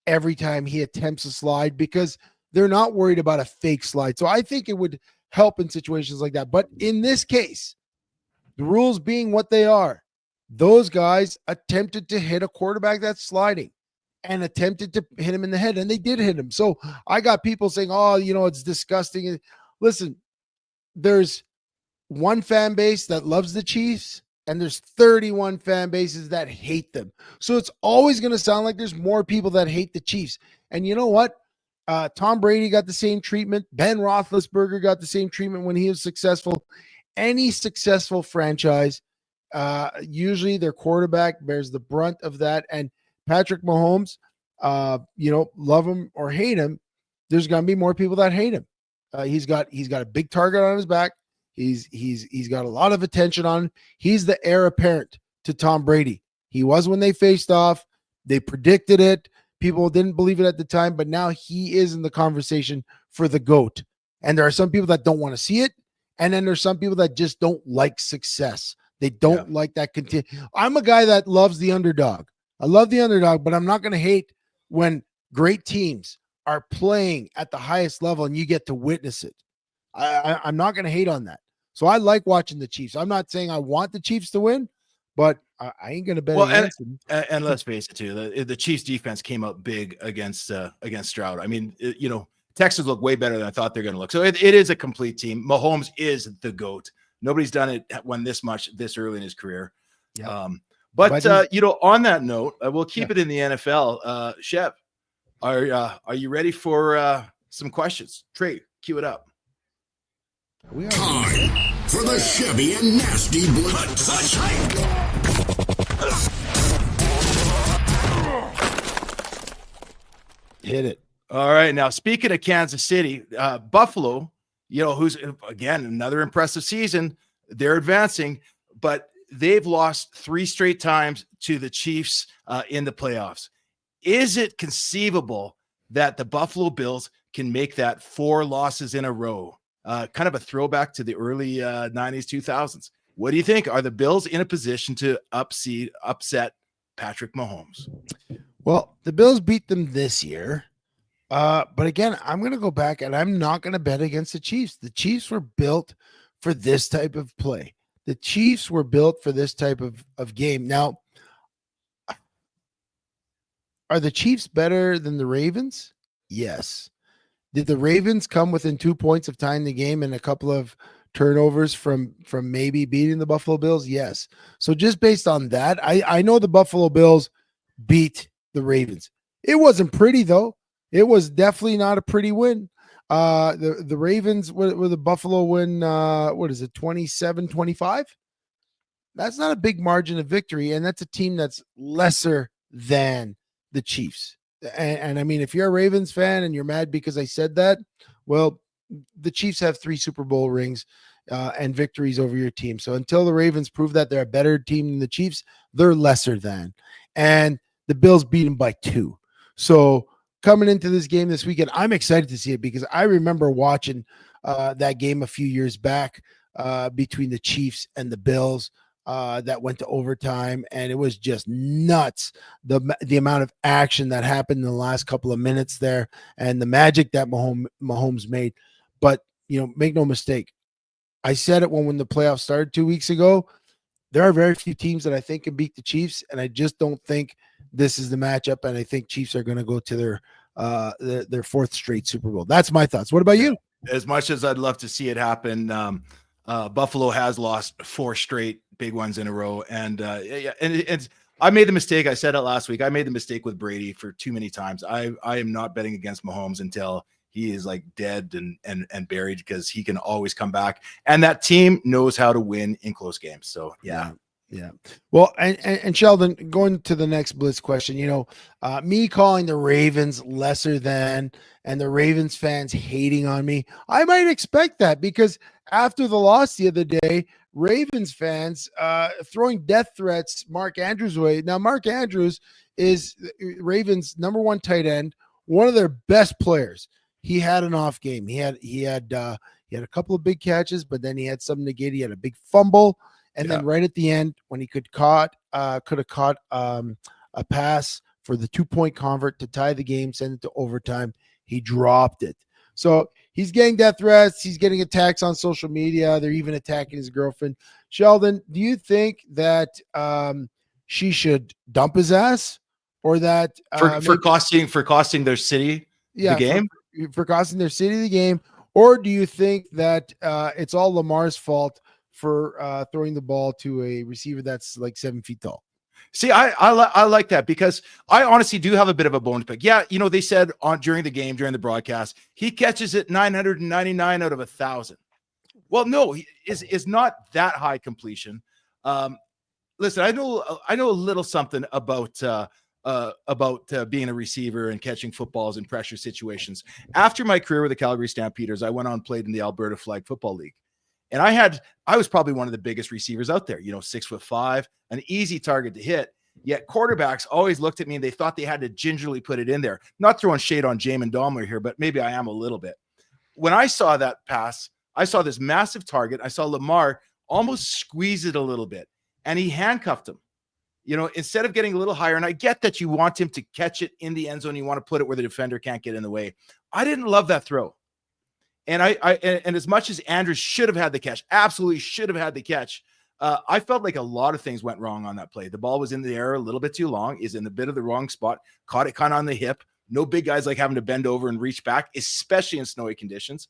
every time he attempts a slide because they're not worried about a fake slide. So I think it would help in situations like that. But in this case, the rules being what they are, those guys attempted to hit a quarterback that's sliding and attempted to hit him in the head, and they did hit him. So I got people saying, oh, it's disgusting. Listen, there's one fan base that loves the Chiefs, and there's 31 fan bases that hate them. So it's always going to sound like there's more people that hate the Chiefs. And you know what? Tom Brady got the same treatment. Ben Roethlisberger got the same treatment when he was successful. Any successful franchise, usually their quarterback bears the brunt of that. And Patrick Mahomes, love him or hate him, there's going to be more people that hate him. He's got a big target on his back. He's got a lot of attention on him. He's the heir apparent to Tom Brady. He was when they faced off. They predicted it. People didn't believe it at the time, but now he is in the conversation for the GOAT. And there are some people that don't want to see it. And then there's some people that just don't like success. They don't like that. I'm a guy that loves the underdog. I love the underdog, but I'm not going to hate when great teams are playing at the highest level and you get to witness it. I'm not going to hate on that. So I like watching the Chiefs. I'm not saying I want the Chiefs to win, but I ain't going to bet against them. And let's face it, too. The Chiefs defense came out big against Stroud. I mean, Texans look way better than I thought they're going to look. So it is a complete team. Mahomes is the GOAT. Nobody's done it when this early in his career. Yeah. But on that note, we'll keep it in the NFL. Chev, are you ready for some questions? Trey, cue it up. Time for the Chevy and Nasty Blitz. Hit it. All right. Now, speaking of Kansas City, Buffalo, who's, again, another impressive season. They're advancing, but they've lost 3 straight times to the Chiefs in the playoffs. Is it conceivable that the Buffalo Bills can make that 4 losses in a row? Kind of a throwback to the early 90s, 2000s. What do you think? Are the Bills in a position to upset Patrick Mahomes? Well, the Bills beat them this year. But again, I'm going to go back and I'm not going to bet against the Chiefs. The Chiefs were built for this type of play. The Chiefs were built for this type of game. Now, are the Chiefs better than the Ravens? Yes. Did the Ravens come within 2 points of tying the game and a couple of turnovers from maybe beating the Buffalo Bills? Yes. So just based on that, I know the Buffalo Bills beat the Ravens. It wasn't pretty, though. It was definitely not a pretty win. The Ravens with the Buffalo win, 27-25? That's not a big margin of victory, and that's a team that's lesser than the Chiefs. And I mean, if you're a Ravens fan and you're mad because I said that, well, the Chiefs have 3 Super Bowl rings and victories over your team. So until the Ravens prove that they're a better team than the Chiefs, they're lesser than. And the Bills beat them by 2. So coming into this game this weekend, I'm excited to see it because I remember watching that game a few years back between the Chiefs and the Bills. That went to overtime, and it was just nuts. The amount of action that happened in the last couple of minutes there, and the magic that Mahomes made. But make no mistake, I said it when the playoffs started 2 weeks ago. There are very few teams that I think can beat the Chiefs, and I just don't think this is the matchup. And I think Chiefs are going to go to their 4th straight Super Bowl. That's my thoughts. What about you? As much as I'd love to see it happen, Buffalo has lost 4 straight big ones in a row. And I made the mistake. I said it last week. I made the mistake with Brady for too many times. I am not betting against Mahomes until he is like dead and buried, because he can always come back. And that team knows how to win in close games. So yeah. Yeah. Well, and Sheldon, going to the next Blitz question, me calling the Ravens lesser than and the Ravens fans hating on me, I might expect that, because after the loss the other day, Ravens fans throwing death threats Mark Andrews' way. Now, Mark Andrews is Ravens' number one tight end, one of their best players. He had an off game. He had a couple of big catches, but then he had some negated. He had a big fumble. And then right at the end, when he could have caught a pass for the 2-point convert to tie the game, send it to overtime, he dropped it. So he's getting death threats. He's getting attacks on social media. They're even attacking his girlfriend. Sheldon, do you think that she should dump his ass, or that for costing their city the game? For costing their city the game, or do you think that it's all Lamar's fault for throwing the ball to a receiver that's like 7 feet tall? See, I like that, because I honestly do have a bit of a bone to pick. Yeah, they said during the broadcast, he catches it 999 out of 1,000. Well, no, he is not that high completion. Listen, I know a little something about being a receiver and catching footballs in pressure situations. After my career with the Calgary Stampeders, I went on and played in the Alberta Flag Football League. And I was probably one of the biggest receivers out there, 6'5", an easy target to hit. Yet quarterbacks always looked at me and they thought they had to gingerly put it in there. Not throwing shade on Jamin Domler here, but maybe I am a little bit. When I saw that pass, I saw this massive target. I saw Lamar almost squeeze it a little bit, and he handcuffed him. Instead of getting a little higher, and I get that you want him to catch it in the end zone, you want to put it where the defender can't get in the way. I didn't love that throw. And and as much as Andrews should have had the catch, absolutely should have had the catch, I felt like a lot of things went wrong on that play. The ball was in the air a little bit too long, is in a bit of the wrong spot, caught it kind of on the hip. No big guys like having to bend over and reach back, especially in snowy conditions.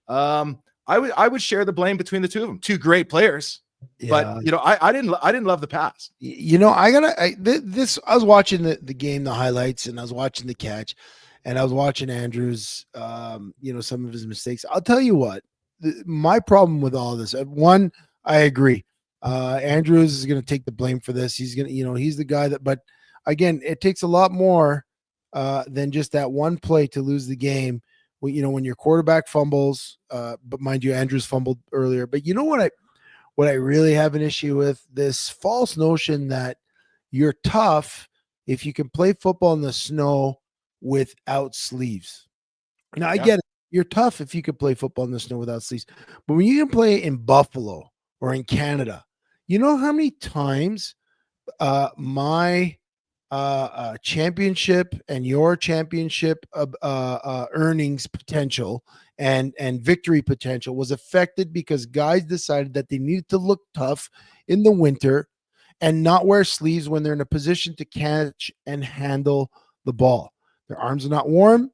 I would share the blame between the two of them. Two great players. Yeah. But I didn't love the pass. I was watching the game, the highlights, and I was watching the catch, and I was watching Andrews, some of his mistakes. I'll tell you what, my problem with all this, one, I agree. Andrews is going to take the blame for this. He's going to, he's the guy but again, it takes a lot more than just that one play to lose the game. When your quarterback fumbles, but mind you, Andrews fumbled earlier. But you know what I really have an issue with, this false notion that you're tough if you can play football in the snow without sleeves. Now, I get it. You're tough if you can play football in the snow without sleeves. But when you can play in Buffalo or in Canada, you know how many times my championship and your championship earnings potential and victory potential was affected because guys decided that they needed to look tough in the winter and not wear sleeves when they're in a position to catch and handle the ball. Their arms are not warm.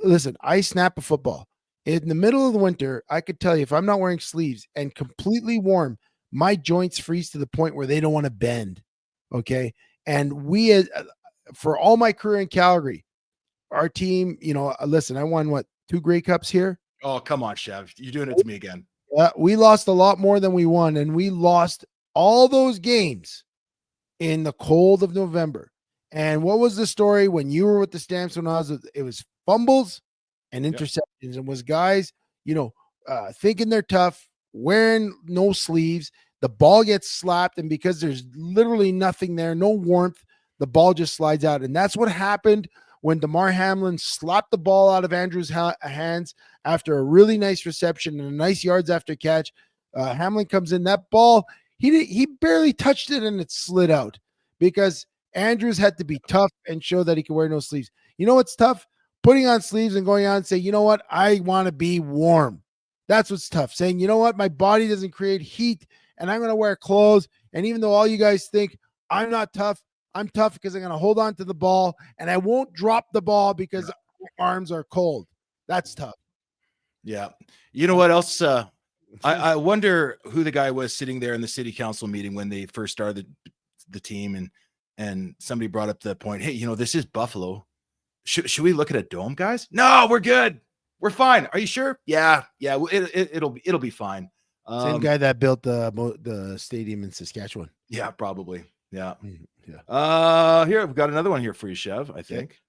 Listen, I snap a football in the middle of the winter. I could tell you, if I'm not wearing sleeves and completely warm, my joints freeze to the point where they don't want to bend. Okay. And for all my career in Calgary, our team, listen, I won 2 Grey Cups here. Oh, come on, Chev. You're doing it to me again. We lost a lot more than we won, and we lost all those games in the cold of November. And what was the story when you were with the Stamps? It was fumbles and interceptions, and was guys, thinking they're tough, wearing no sleeves. The ball gets slapped, and because there's literally nothing there, no warmth, the ball just slides out. And that's what happened when Damar Hamlin slapped the ball out of Andrews' hands after a really nice reception and a nice yards after catch. Hamlin comes in. That ball, he barely touched it, and it slid out because Andrews had to be tough and show that he could wear no sleeves. You know what's tough? Putting on sleeves and going out and say, you know what? I want to be warm. That's what's tough. Saying, you know what? My body doesn't create heat, and I'm going to wear clothes. And even though all you guys think I'm not tough, I'm tough because I'm going to hold on to the ball, and I won't drop the ball because my arms are cold. That's tough. Yeah. You know what else? I wonder who the guy was sitting there in the city council meeting when they first started the team, and somebody brought up the point, hey, this is Buffalo. Should we look at a dome, guys? No, we're good. We're fine. Are you sure? Yeah. It'll be fine. Same guy that built the stadium in Saskatchewan. Yeah, probably. Yeah. Yeah. Here we've got another one here for you, Chev. I think.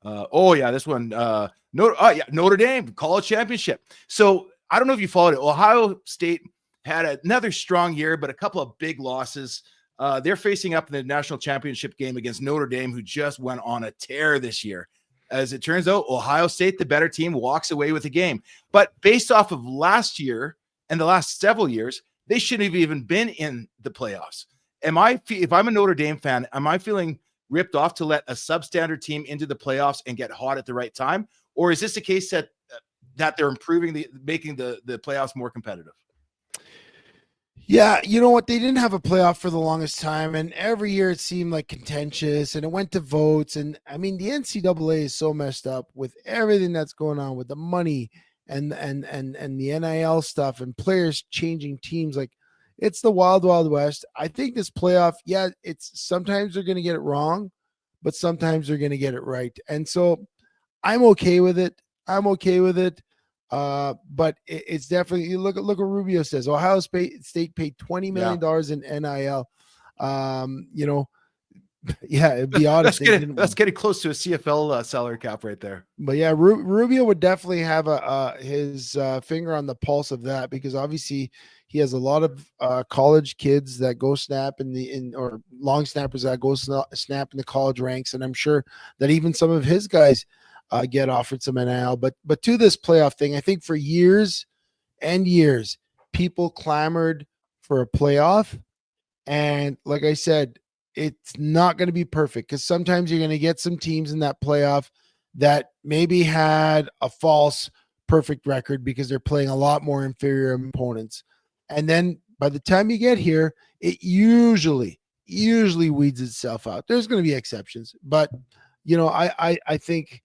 This one. Notre Dame college championship. So I don't know if you followed it. Ohio State had another strong year, but a couple of big losses. They're facing up in the national championship game against Notre Dame, who just went on a tear this year. As it turns out, Ohio State, the better team, walks away with the game. But based off of last year and the last several years, they shouldn't have even been in the playoffs. If I'm a Notre Dame fan, am I feeling ripped off to let a substandard team into the playoffs and get hot at the right time? Or is this a case that they're making the playoffs more competitive? Yeah, you know what? They didn't have a playoff for the longest time, and every year it seemed like contentious, and it went to votes. And I mean, the NCAA is so messed up with everything that's going on with the money and the NIL stuff and players changing teams. Like, it's the wild, wild west. I think this playoff, it's sometimes they're going to get it wrong, but sometimes they're going to get it right. And so I'm okay with it. But it's definitely, you look what Rubio says. Ohio State paid $20 million in NIL. It'd be odd. That's getting close to a CFL salary cap right there. But yeah, Rubio would definitely have his finger on the pulse of that, because obviously he has a lot of college kids that go snap or long snappers that go snap in the college ranks, and I'm sure that even some of his guys get offered some NIL. But to this playoff thing, I think for years and years, people clamored for a playoff. And like I said, it's not going to be perfect, because sometimes you're going to get some teams in that playoff that maybe had a false perfect record because they're playing a lot more inferior opponents. And then by the time you get here, it usually weeds itself out. There's going to be exceptions, but I think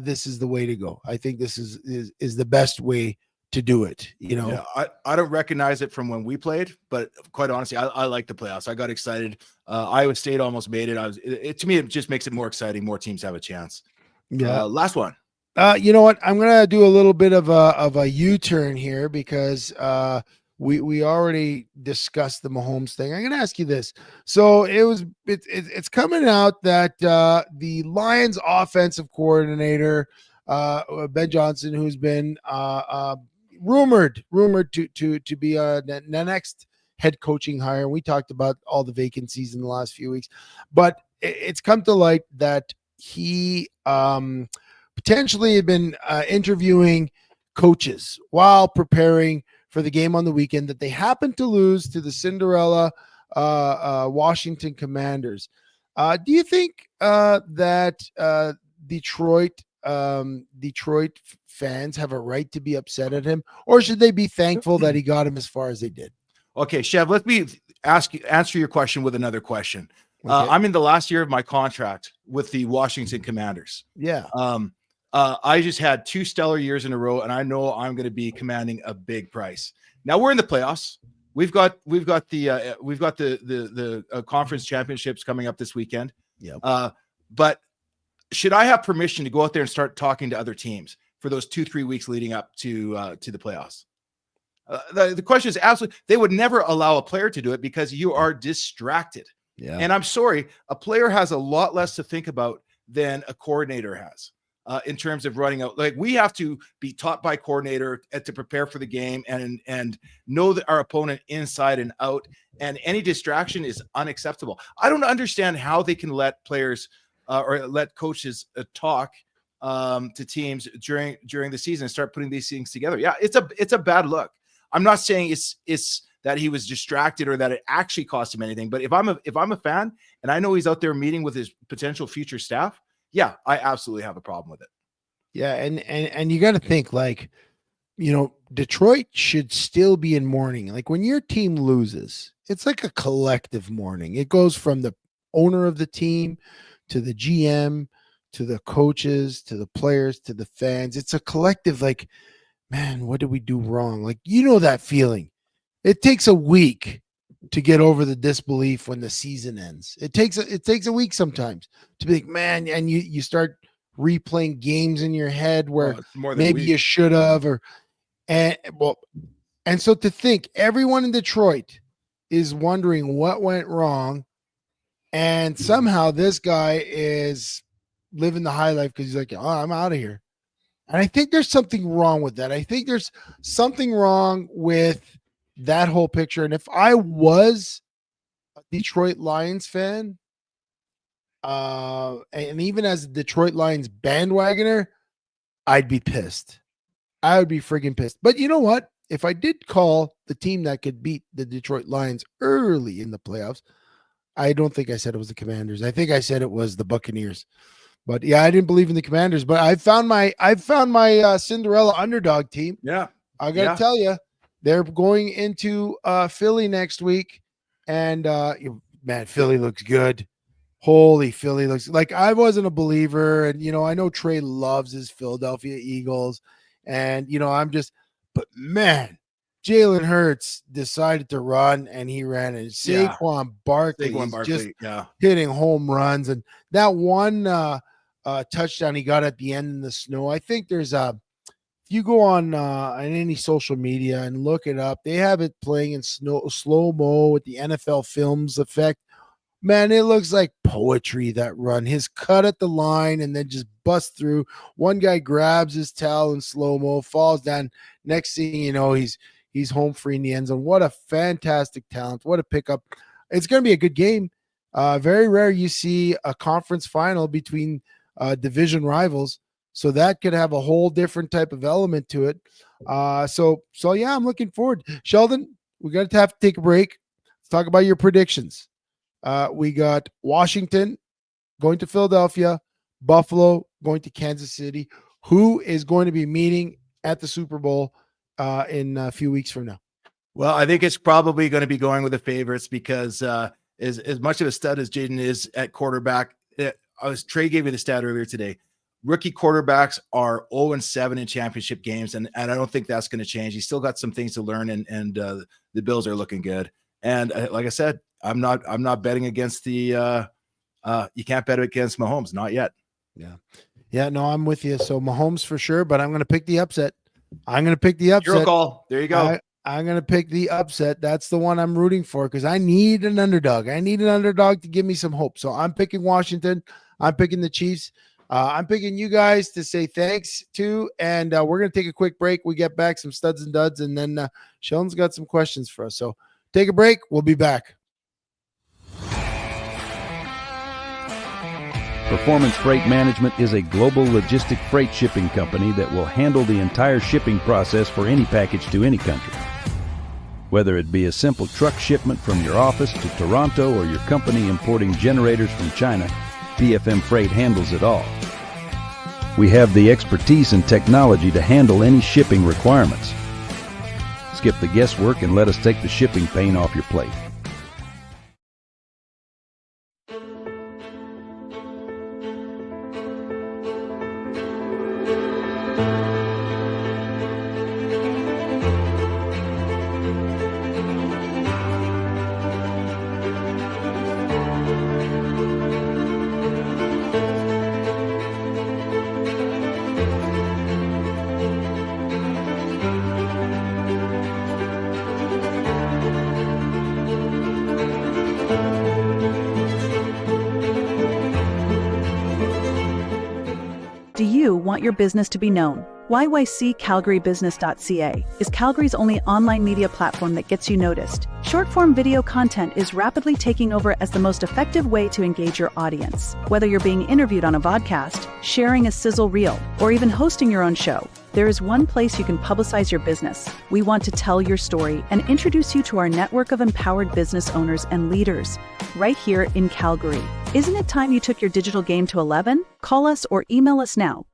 this is the way to go. I think this is the best way to do it. Yeah, I don't recognize it from when we played, but quite honestly, I like the playoffs. I got excited. Iowa State almost made it. To me, it just makes it more exciting. More teams have a chance. Yeah. Last one. You know what? I'm gonna do a little bit of a U-turn here, because we already discussed the Mahomes thing. I'm gonna ask you this. So it's coming out that the Lions offensive coordinator Ben Johnson, who's been rumored to be the next head coaching hire. We talked about all the vacancies in the last few weeks, but it's come to light that he potentially had been interviewing coaches while preparing for the game on the weekend that they happened to lose to the Cinderella Washington Commanders. Do you think that Detroit fans have a right to be upset at him, or should they be thankful that he got him as far as they did? Okay, Chev, let me answer your question with another question. Okay. I'm in the last year of my contract with the Washington Commanders. Yeah. I just had 2 stellar years in a row, and I know I'm going to be commanding a big price. Now we're in the playoffs. We've got the conference championships coming up this weekend. Yeah. But should I have permission to go out there and start talking to other teams for those 2-3 weeks leading up to the playoffs? The question is absolutely. They would never allow a player to do it because you are distracted. Yeah. And I'm sorry, a player has a lot less to think about than a coordinator has. In terms of running out, like, we have to be taught by coordinator to prepare for the game and know that our opponent inside and out, and any distraction is unacceptable. I don't understand how they can let players or let coaches talk to teams during the season and start putting these things together. Yeah, it's a bad look. I'm not saying it's that he was distracted or that it actually cost him anything, but if I'm a fan and I know he's out there meeting with his potential future staff, yeah, I absolutely have a problem with it. Yeah, and you got to think, like, Detroit should still be in mourning. Like, when your team loses, it's like a collective mourning. It goes from the owner of the team to the GM to the coaches to the players to the fans. It's a collective, like, man, what did we do wrong? Like, that feeling. It takes a week to get over the disbelief when the season ends. It takes a week sometimes to be like, man, and you start replaying games in your head where it's more than a maybe week. you should have, and so to think everyone in Detroit is wondering what went wrong, and somehow this guy is living the high life because he's like, oh, I'm out of here. And I think there's something wrong with that. I think there's something wrong with that whole picture. And if I was a Detroit Lions fan, and even as a Detroit Lions bandwagoner, I'd be pissed. I would be friggin' pissed. But you know what? If I did call the team that could beat the Detroit Lions early in the playoffs, I don't think I said it was the Commanders. I think I said it was the Buccaneers. But yeah, I didn't believe in the Commanders. But I found my Cinderella underdog team. Yeah, I got to tell you, they're going into Philly next week, and man, Philly looks good. Holy, Philly looks like I wasn't a believer, and I know Trey loves his Philadelphia Eagles, and but man, Jalen Hurts decided to run, and he ran, and Saquon Barkley is just hitting home runs, and that one touchdown he got at the end in the snow. I think there's if you go on any social media and look it up, they have it playing in slow-mo with the NFL Films effect. Man, it looks like poetry, that run. His cut at the line and then just bust through. One guy grabs his towel in slow-mo, falls down. Next thing you know, he's home free in the end zone. What a fantastic talent. What a pickup. It's going to be a good game. Very rare you see a conference final between division rivals. So that could have a whole different type of element to it. So yeah, I'm looking forward. Sheldon, we got to have to take a break. Let's talk about your predictions. We got Washington going to Philadelphia, Buffalo going to Kansas City. Who is going to be meeting at the Super Bowl in a few weeks from now? Well, I think it's probably going to be going with the favorites because as much of a stud as Jaden is at quarterback, Trey gave me the stat earlier today. Rookie quarterbacks are 0-7 in championship games, and I don't think that's going to change. He's still got some things to learn, and the Bills are looking good. And like I said, I'm not betting against the you can't bet against Mahomes, not yet. Yeah, no, I'm with you. So Mahomes for sure, but I'm going to pick the upset. Your call. There you go. I'm going to pick the upset. That's the one I'm rooting for because I need an underdog. I need an underdog to give me some hope. So I'm picking Washington. I'm picking the Chiefs. I'm picking you guys to say thanks to, and we're going to take a quick break. We get back some studs and duds, and then Sheldon's got some questions for us. So take a break. We'll be back. Performance Freight Management is a global logistic freight shipping company that will handle the entire shipping process for any package to any country. Whether it be a simple truck shipment from your office to Toronto or your company importing generators from China, PFM Freight handles it all. We have the expertise and technology to handle any shipping requirements. Skip the guesswork and let us take the shipping pain off your plate. Do you want your business to be known? YYCCalgaryBusiness.ca is Calgary's only online media platform that gets you noticed. Short-form video content is rapidly taking over as the most effective way to engage your audience. Whether you're being interviewed on a vodcast, sharing a sizzle reel, or even hosting your own show, there is one place you can publicize your business. We want to tell your story and introduce you to our network of empowered business owners and leaders right here in Calgary. Isn't it time you took your digital game to 11? Call us or email us now.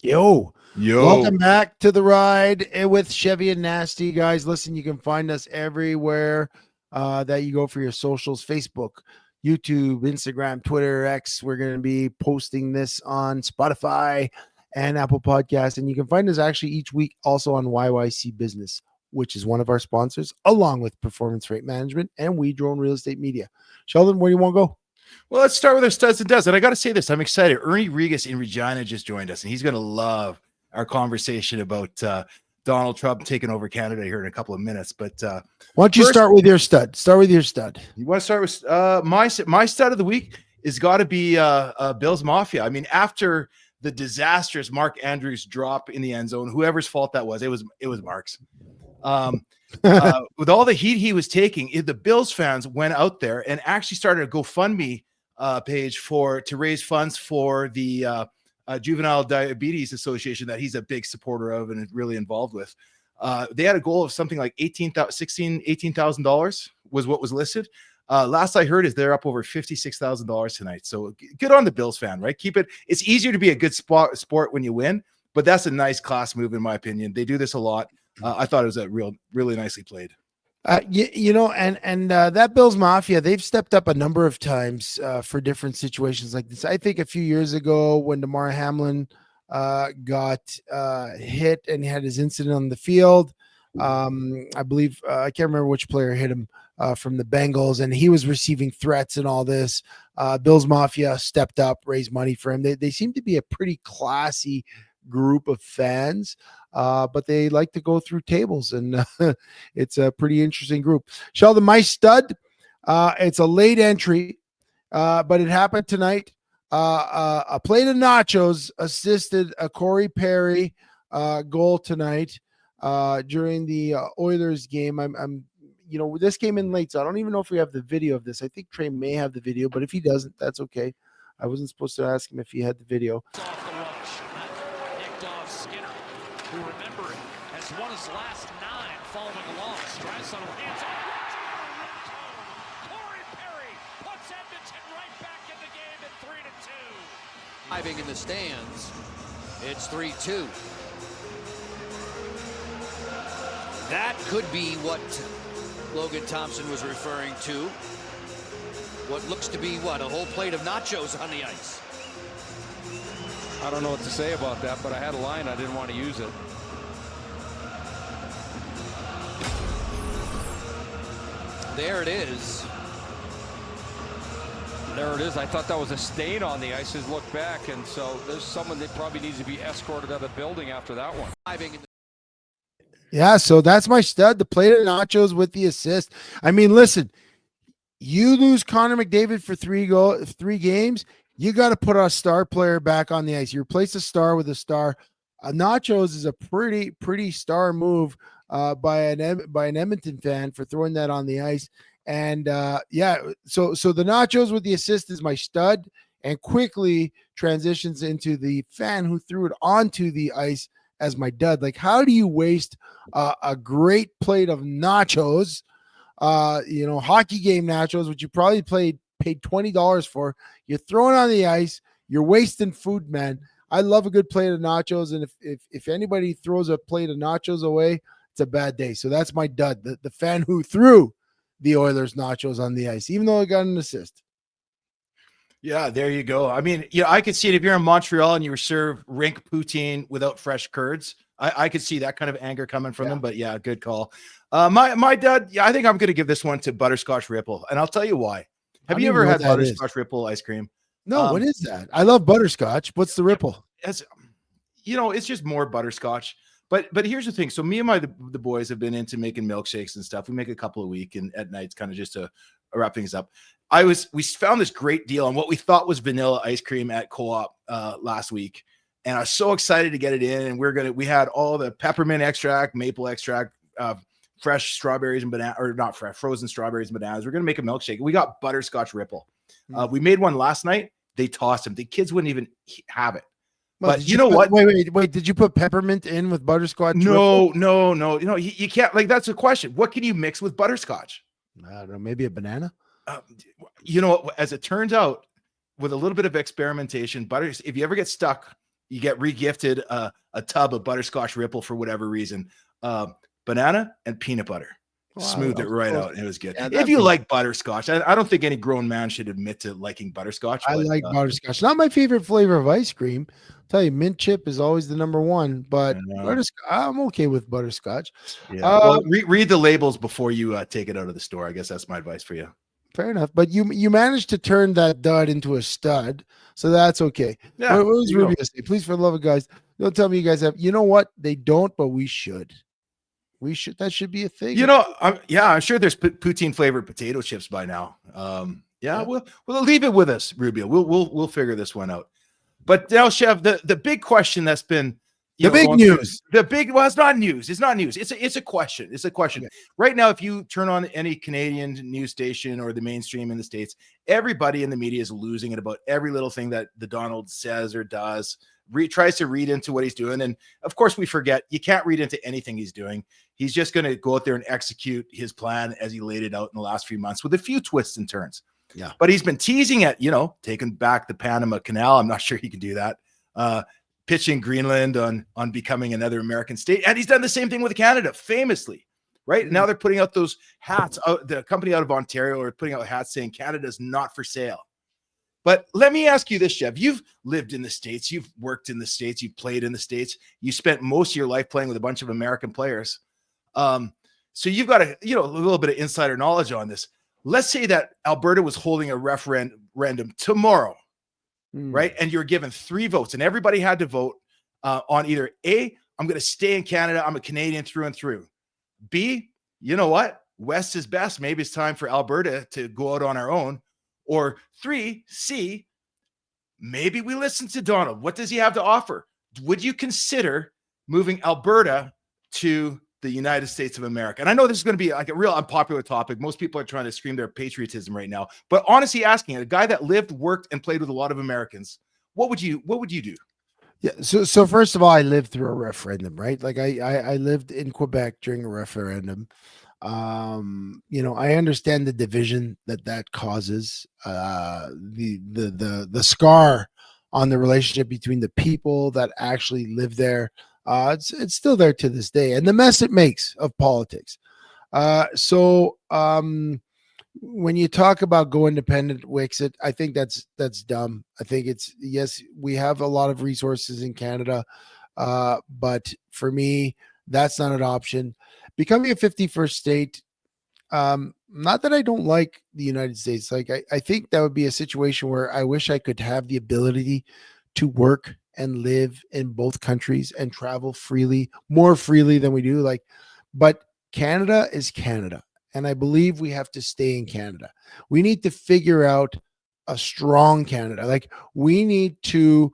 Yo, welcome back to the ride with Chevy and Nasty. Guys, listen, you can find us everywhere that you go for your socials: Facebook, YouTube, Instagram, Twitter, X. We're going to be posting this on Spotify and Apple Podcasts, and you can find us actually each week also on YYC Business. which is one of our sponsors, along with Performance Rate Management and We Drone Real Estate Media. Sheldon, where do you want to go? Well, let's start with our studs and duds. And I got to say this, I'm excited. Ernie Regas in Regina just joined us, and he's going to love our conversation about Donald Trump taking over Canada here in a couple of minutes. But why don't you start with your stud? Start with your stud. You want to start with my stud of the week is got to be Bills Mafia. I mean, after the disastrous Mark Andrews drop in the end zone, whoever's fault that was, it was Mark's. With all the heat he was taking, the Bills fans went out there and actually started a GoFundMe page to raise funds for the Juvenile Diabetes Association that he's a big supporter of and is really involved with. They had a goal of something like $18,000 was what was listed. Last I heard is they're up over $56,000 tonight. So good on the Bills fan, right? Keep it. It's easier to be a good sport when you win, but that's a nice class move in my opinion. They do this a lot. I thought it was really nicely played. That Bills Mafia, they've stepped up a number of times for different situations like this. I think a few years ago when Damar Hamlin got hit and had his incident on the field, I believe I can't remember which player hit him from the Bengals, and he was receiving threats and all this. Bills Mafia stepped up, raised money for him. They seem to be a pretty classy group of fans, but they like to go through tables, and it's a pretty interesting group. Sheldon, my stud, it's a late entry, but it happened tonight. A plate of nachos assisted a Corey Perry goal tonight during the Oilers game. This came in late, so I don't even know if we have the video of this. I think Trey may have the video, but if he doesn't, that's okay. I wasn't supposed to ask him if he had the video. Who remember it as one of his last 9 following along. Strauss on hands on Corey Perry puts Edmonton right back in the game at 3-2. Driving in the stands, it's 3-2. That could be what Logan Thompson was referring to. What looks to be a whole plate of nachos on the ice. I don't know what to say about that, but I had a line. I didn't want to use it. There it is. There it is. I thought that was a stain on the ice. Just look back, and so there's someone that probably needs to be escorted out of the building after that one. Yeah, so that's my stud, the plate of nachos with the assist. I mean, listen, you lose Connor McDavid for 3 games, you got to put a star player back on the ice. You replace a star with a star. Nachos is a pretty star move by an Edmonton fan for throwing that on the ice. And so the nachos with the assist is my stud, and quickly transitions into the fan who threw it onto the ice as my dud. Like, how do you waste a great plate of nachos, hockey game nachos, which you probably paid $20 for? You're throwing on the ice. You're wasting food, man. I love a good plate of nachos, and if anybody throws a plate of nachos away, it's a bad day. So that's my dud, the fan who threw the Oilers nachos on the ice, even though I got an assist. Yeah, there you go. I mean, I could see it if you're in Montreal and you were served rink poutine without fresh curds. I could see that kind of anger coming from them, but yeah, good call. My dad, I think I'm going to give this one to Butterscotch Ripple, and I'll tell you why. Have you ever had Butterscotch Ripple ice cream? No, what is that? I love butterscotch. What's the Ripple? It's just more butterscotch. But here's the thing. So me and the boys have been into making milkshakes and stuff. We make a couple a week and at nights, kind of just to wrap things up. We found this great deal on what we thought was vanilla ice cream at Co-op last week. And I was so excited to get it in. And we had all the peppermint extract, maple extract, fresh strawberries and banana, or not fresh, frozen strawberries and bananas. We're going to make a milkshake. We got Butterscotch Ripple. We made one last night. They tossed them. The kids wouldn't even have it. Well, but you know what? Wait. Did you put peppermint in with butterscotch? No. You can't. Like, that's a question. What can you mix with butterscotch? I don't know. Maybe a banana. As it turns out, with a little bit of experimentation, if you ever get stuck, you get regifted a tub of Butterscotch Ripple for whatever reason. Banana and peanut butter. Smoothed it right out. It was good. Yeah, If you like butterscotch, I don't think any grown man should admit to liking butterscotch. I but, like butterscotch. Not my favorite flavor of ice cream. I'll tell you, mint chip is always the number one, but I'm okay with butterscotch. Yeah. Well, read the labels before you take it out of the store. I guess that's my advice for you. Fair enough. But you managed to turn that dud into a stud, so that's okay. Yeah. What was Rubio say? Please, for the love of guys, don't tell me you guys have. You know what? They don't, but we should. We should. That should be a thing. You know, I'm sure there's poutine flavored potato chips by now. We'll leave it with us, Rubio. We'll figure this one out. But now, Chev, the big question that's been big news. Well, it's not news. It's not news. It's a question. It's a question. Okay. Right now, if you turn on any Canadian news station or the mainstream in the States, everybody in the media is losing it about every little thing that the Donald says or does. Tries to read into what he's doing. And of course, we forget you can't read into anything he's doing. He's just going to go out there and execute his plan as he laid it out in the last few months with a few twists and turns. Yeah. But he's been teasing at, taking back the Panama Canal. I'm not sure he can do that. Pitching Greenland on becoming another American state. And he's done the same thing with Canada, famously. Right now, they're putting out those hats. The company out of Ontario are putting out hats saying Canada's not for sale. But let me ask you this, Jeff. You've lived in the States. You've worked in the States. You've played in the States. You spent most of your life playing with a bunch of American players. So you've got a little bit of insider knowledge on this. Let's say that Alberta was holding a referendum tomorrow, right? And you're given 3 votes, and everybody had to vote on either A, I'm going to stay in Canada. I'm a Canadian through and through. B, you know what? West is best. Maybe it's time for Alberta to go out on our own. Or 3, C, maybe we listen to Donald. What does he have to offer? Would you consider moving Alberta to the United States of America? And I know this is going to be like a real unpopular topic. Most people are trying to scream their patriotism right now. But honestly asking, a guy that lived, worked, and played with a lot of Americans, what would you do? Yeah. So first of all, I lived through a referendum, right? Like I lived in Quebec during a referendum. I understand the division that causes, the scar on the relationship between the people that actually live there. It's still there to this day, and the mess it makes of politics. When you talk about go independent, Wixit, I think that's dumb. I think yes, we have a lot of resources in Canada, but for me, that's not an option. Becoming a 51st state, not that I don't like the United States. Like I think that would be a situation where I wish I could have the ability to work and live in both countries and travel freely, more freely than we do. But Canada is Canada, and I believe we have to stay in Canada. We need to figure out a strong Canada. Like we need to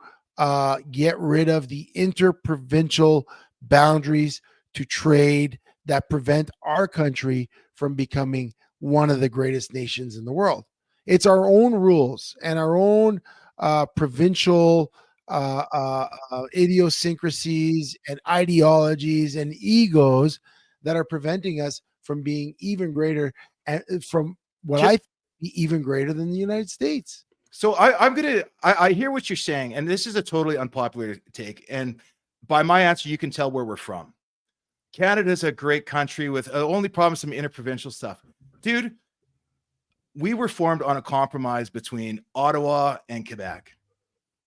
get rid of the interprovincial boundaries to trade that prevent our country from becoming one of the greatest nations in the world. It's our own rules and our own provincial idiosyncrasies and ideologies and egos that are preventing us from being even greater, and from what I think be even greater than the United States. So I hear what you're saying, and this is a totally unpopular take. And by my answer, you can tell where we're from. Canada's a great country with only problem some interprovincial stuff. Dude, we were formed on a compromise between Ottawa and Quebec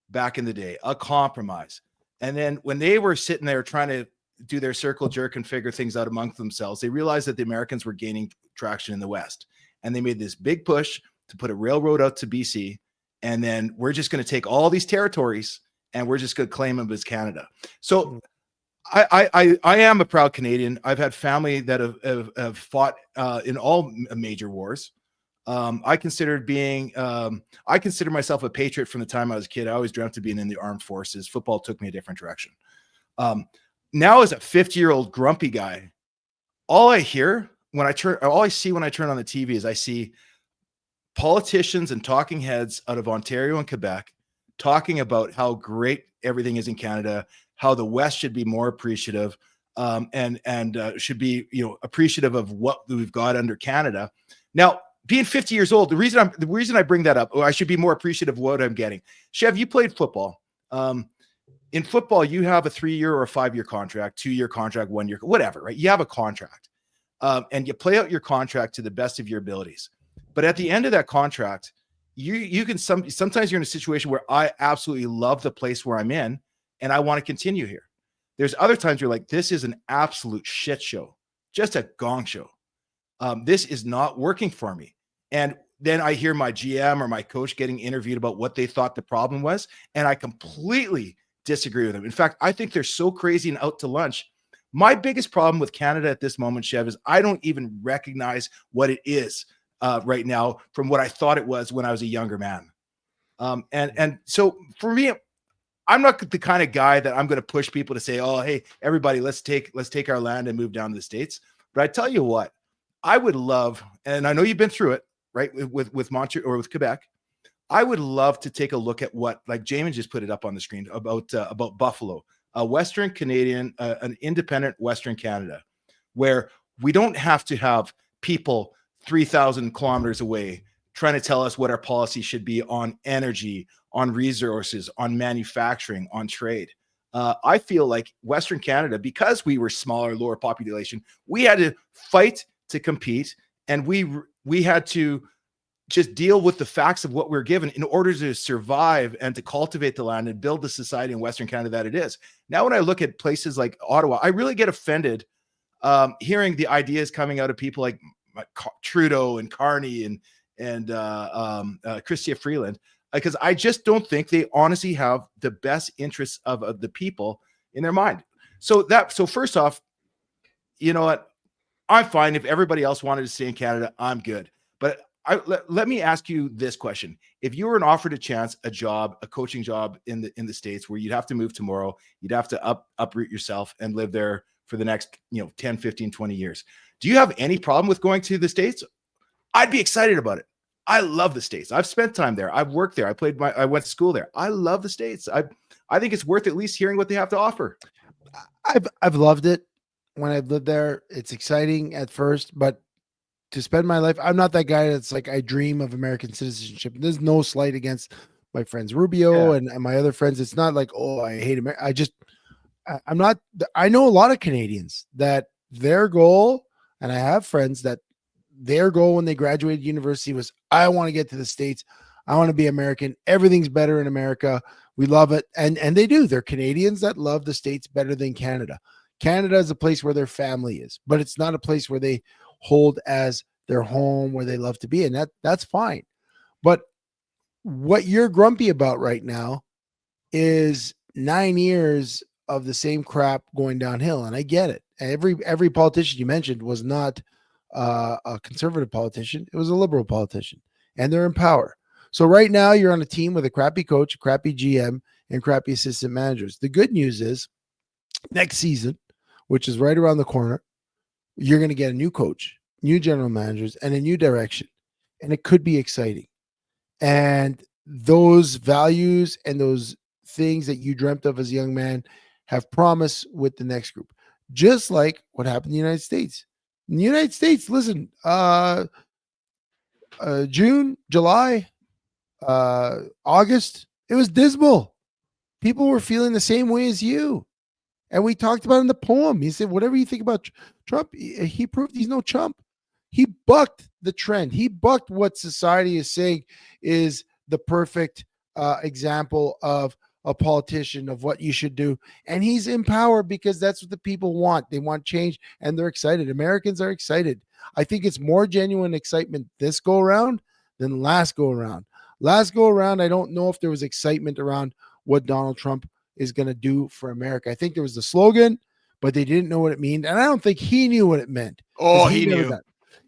back in the day, a compromise. And then when they were sitting there trying to do their circle jerk and figure things out amongst themselves, they realized that the Americans were gaining traction in the West. And they made this big push to put a railroad out to BC. And then we're just going to take all these territories and we're just going to claim them as Canada. So I am a proud Canadian. I've had family that have fought in all major wars. I consider myself a patriot from the time I was a kid. I always dreamt of being in the armed forces. Football took me a different direction. Now as a 50-year-old grumpy guy, all I see when I turn on the TV is I see politicians and talking heads out of Ontario and Quebec talking about how great everything is in Canada, how the West should be more appreciative, and should be appreciative of what we've got under Canada. Now, being 50 years old, the reason I bring that up, I should be more appreciative of what I'm getting. Chev, you played football. In football, you have a 3-year or a 5-year contract, 2-year contract, 1 year, whatever, right? You have a contract. and you play out your contract to the best of your abilities. But at the end of that contract, you can sometimes you're in a situation where I absolutely love the place where I'm in and I want to continue here. There's other times you're like, this is an absolute shit show, just a gong show. This is not working for me. And then I hear my GM or my coach getting interviewed about what they thought the problem was, and I completely disagree with them. In fact, I think they're so crazy and out to lunch. My biggest problem with Canada at this moment, Chev, is I don't even recognize what it is right now from what I thought it was when I was a younger man. And so for me, I'm not the kind of guy that I'm going to push people to say, oh, hey, everybody, let's take our land and move down to the States. But I tell you what, I would love, and I know you've been through it, right, with Montreal or with Quebec. I would love to take a look at what, like Jamin just put it up on the screen about Buffalo, a Western Canadian, an independent Western Canada, where we don't have to have people 3,000 kilometers away trying to tell us what our policy should be on energy, on resources, on manufacturing, on trade. I feel like Western Canada, because we were smaller, lower population, we had to fight to compete, and we had to just deal with the facts of what we're given in order to survive and to cultivate the land and build the society in Western Canada that it is. Now, when I look at places like Ottawa, I really get offended hearing the ideas coming out of people like Trudeau and Carney and Chrystia Freeland, because I just don't think they honestly have the best interests of the people in their mind. So first off, you know what? I'm fine. If everybody else wanted to stay in Canada, I'm good. But let me ask you this question. If you were offered a coaching job in the States where you'd have to move tomorrow, you'd have to uproot yourself and live there for the next 10, 15, 20 years. Do you have any problem with going to the States? I'd be excited about it. I love the States. I've spent time there. I've worked there. I went to school there. I love the States. I think it's worth at least hearing what they have to offer. I've loved it when I've lived there. It's exciting at first, but to spend my life, I'm not that guy that's like, I dream of American citizenship. There's no slight against my friends Rubio and my other friends. It's not like, oh, I hate America. I'm not, I know a lot of Canadians that their goal, and I have friends that their goal when they graduated university was, I want to get to the States. I want to be American. Everything's better in America. We love it. And they do. They're Canadians that love the States better than Canada. Canada is a place where their family is, but it's not a place where they hold as their home, where they love to be. And that's fine. But what you're grumpy about right now is 9 years of the same crap going downhill. And I get it. Every politician you mentioned was not a conservative politician. It was a liberal politician, and they're in power. So right now you're on a team with a crappy coach, a crappy GM, and crappy assistant managers. The good news is next season, which is right around the corner, you're going to get a new coach, new general managers, and a new direction. And it could be exciting. And those values and those things that you dreamt of as a young man have promise with the next group. Just like what happened in the United States. In the United States, listen, June, July, August, it was dismal. People were feeling the same way as you. And we talked about it in the poem. He said, whatever you think about Trump, he proved he's no chump. He bucked the trend. He bucked what society is saying is the perfect example of a politician, of what you should do. And he's in power because that's what the people want. They want change, and they're excited. Americans are excited. I think it's more genuine excitement this go around than last go around. Last go around, I don't know if there was excitement around what Donald Trump is going to do for America. I think there was the slogan, but they didn't know what it meant. And I don't think he knew what it meant. Oh, he knew that.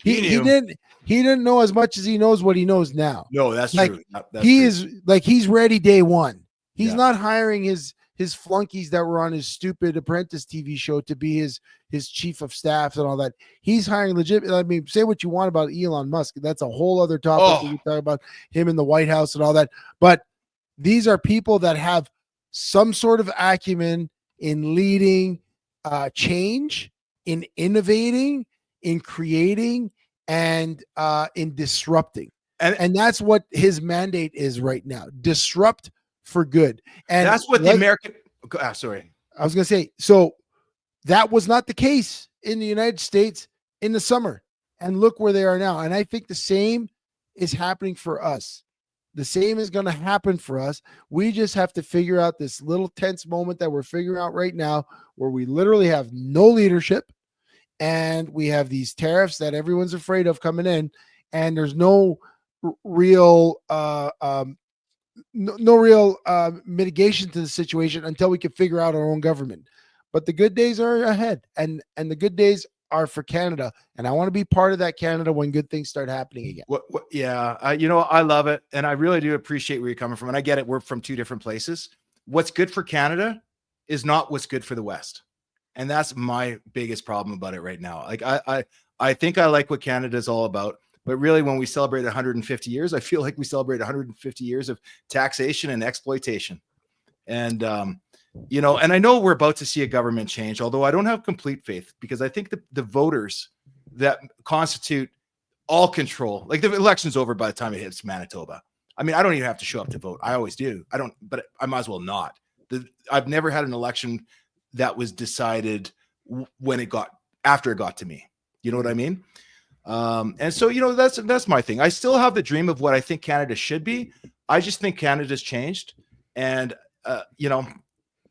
He didn't know as much as he knows what he knows now. No, that's like, true. Is like, he's ready day one. He's not hiring his flunkies that were on his stupid Apprentice TV show to be his chief of staff and all that. He's hiring legit. I mean, say what you want about Elon Musk. That's a whole other topic. We talk about him in the White House and all that. But these are people that have some sort of acumen in leading change, in innovating, in creating, and in disrupting. And that's what his mandate is right now. Disrupt for good. And that's what the American sorry. I was going to say, so that was not the case in the United States in the summer, and look where they are now. And I think the same is happening for us. The same is going to happen for us. We just have to figure out this little tense moment that we're figuring out right now, where we literally have no leadership, and we have these tariffs that everyone's afraid of coming in, and there's no real mitigation to the situation until we can figure out our own government. But the good days are ahead, and the good days are for Canada, and I want to be part of that Canada when good things start happening again. Yeah, I love it, and I really do appreciate where you're coming from, and I get it. We're from two different places. What's good for Canada is not what's good for the West, and that's my biggest problem about it right now. Like I think I like what Canada is all about, but really, when we celebrate 150 years, I feel like we celebrate 150 years of taxation and exploitation, and and I know we're about to see a government change, although I don't have complete faith, because I think the voters that constitute all control, like the election's over by the time it hits Manitoba. I mean, I don't even have to show up to vote. I always do. But I might as well not. I've never had an election that was decided after it got to me. You know what I mean? And so, that's my thing. I still have the dream of what I think Canada should be. I just think Canada's changed. And,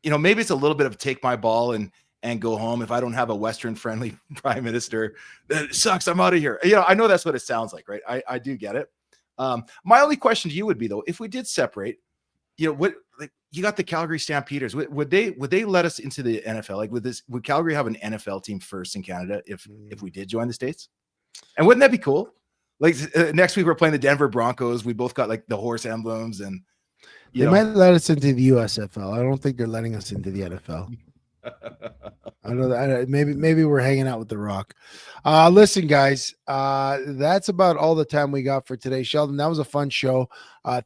maybe it's a little bit of take my ball and go home if I don't have a Western friendly prime minister. That sucks. I'm out of here. I know that's what it sounds like, right? I do get it. My only question to you would be, though, if we did separate, you got the Calgary Stampeders. Would they let us into the NFL? Like, would Calgary have an NFL team first in Canada if we did join the States? And wouldn't that be cool? Like, next week we're playing the Denver Broncos. We both got like the horse emblems, and they might let us into the USFL. I don't think they're letting us into the NFL. I know that maybe we're hanging out with The Rock. Listen, guys, that's about all the time we got for today. Sheldon, that was a fun show.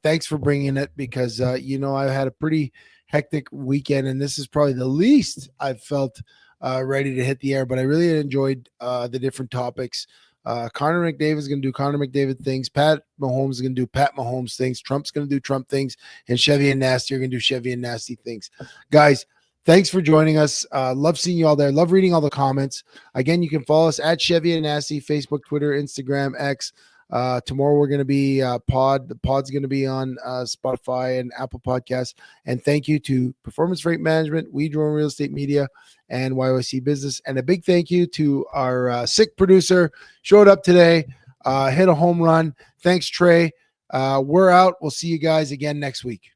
Thanks for bringing it, because I had a pretty hectic weekend, and this is probably the least I've felt ready to hit the air. But I really enjoyed the different topics. Connor McDavid is going to do Connor McDavid things. Pat Mahomes is going to do Pat Mahomes things. Trump's going to do Trump things. And Chevy and Nasty are going to do Chevy and Nasty things. Guys, thanks for joining us. Love seeing you all there. Love reading all the comments. Again, you can follow us at Chevy and Nasty, Facebook, Twitter, Instagram, X. Tomorrow we're going to be The pod's going to be on Spotify and Apple Podcasts. And thank you to Performance Freight Management, We Drone Real Estate Media, and YYC Business. And a big thank you to our sick producer. Showed up today, hit a home run. Thanks, Trey. We're out. We'll see you guys again next week.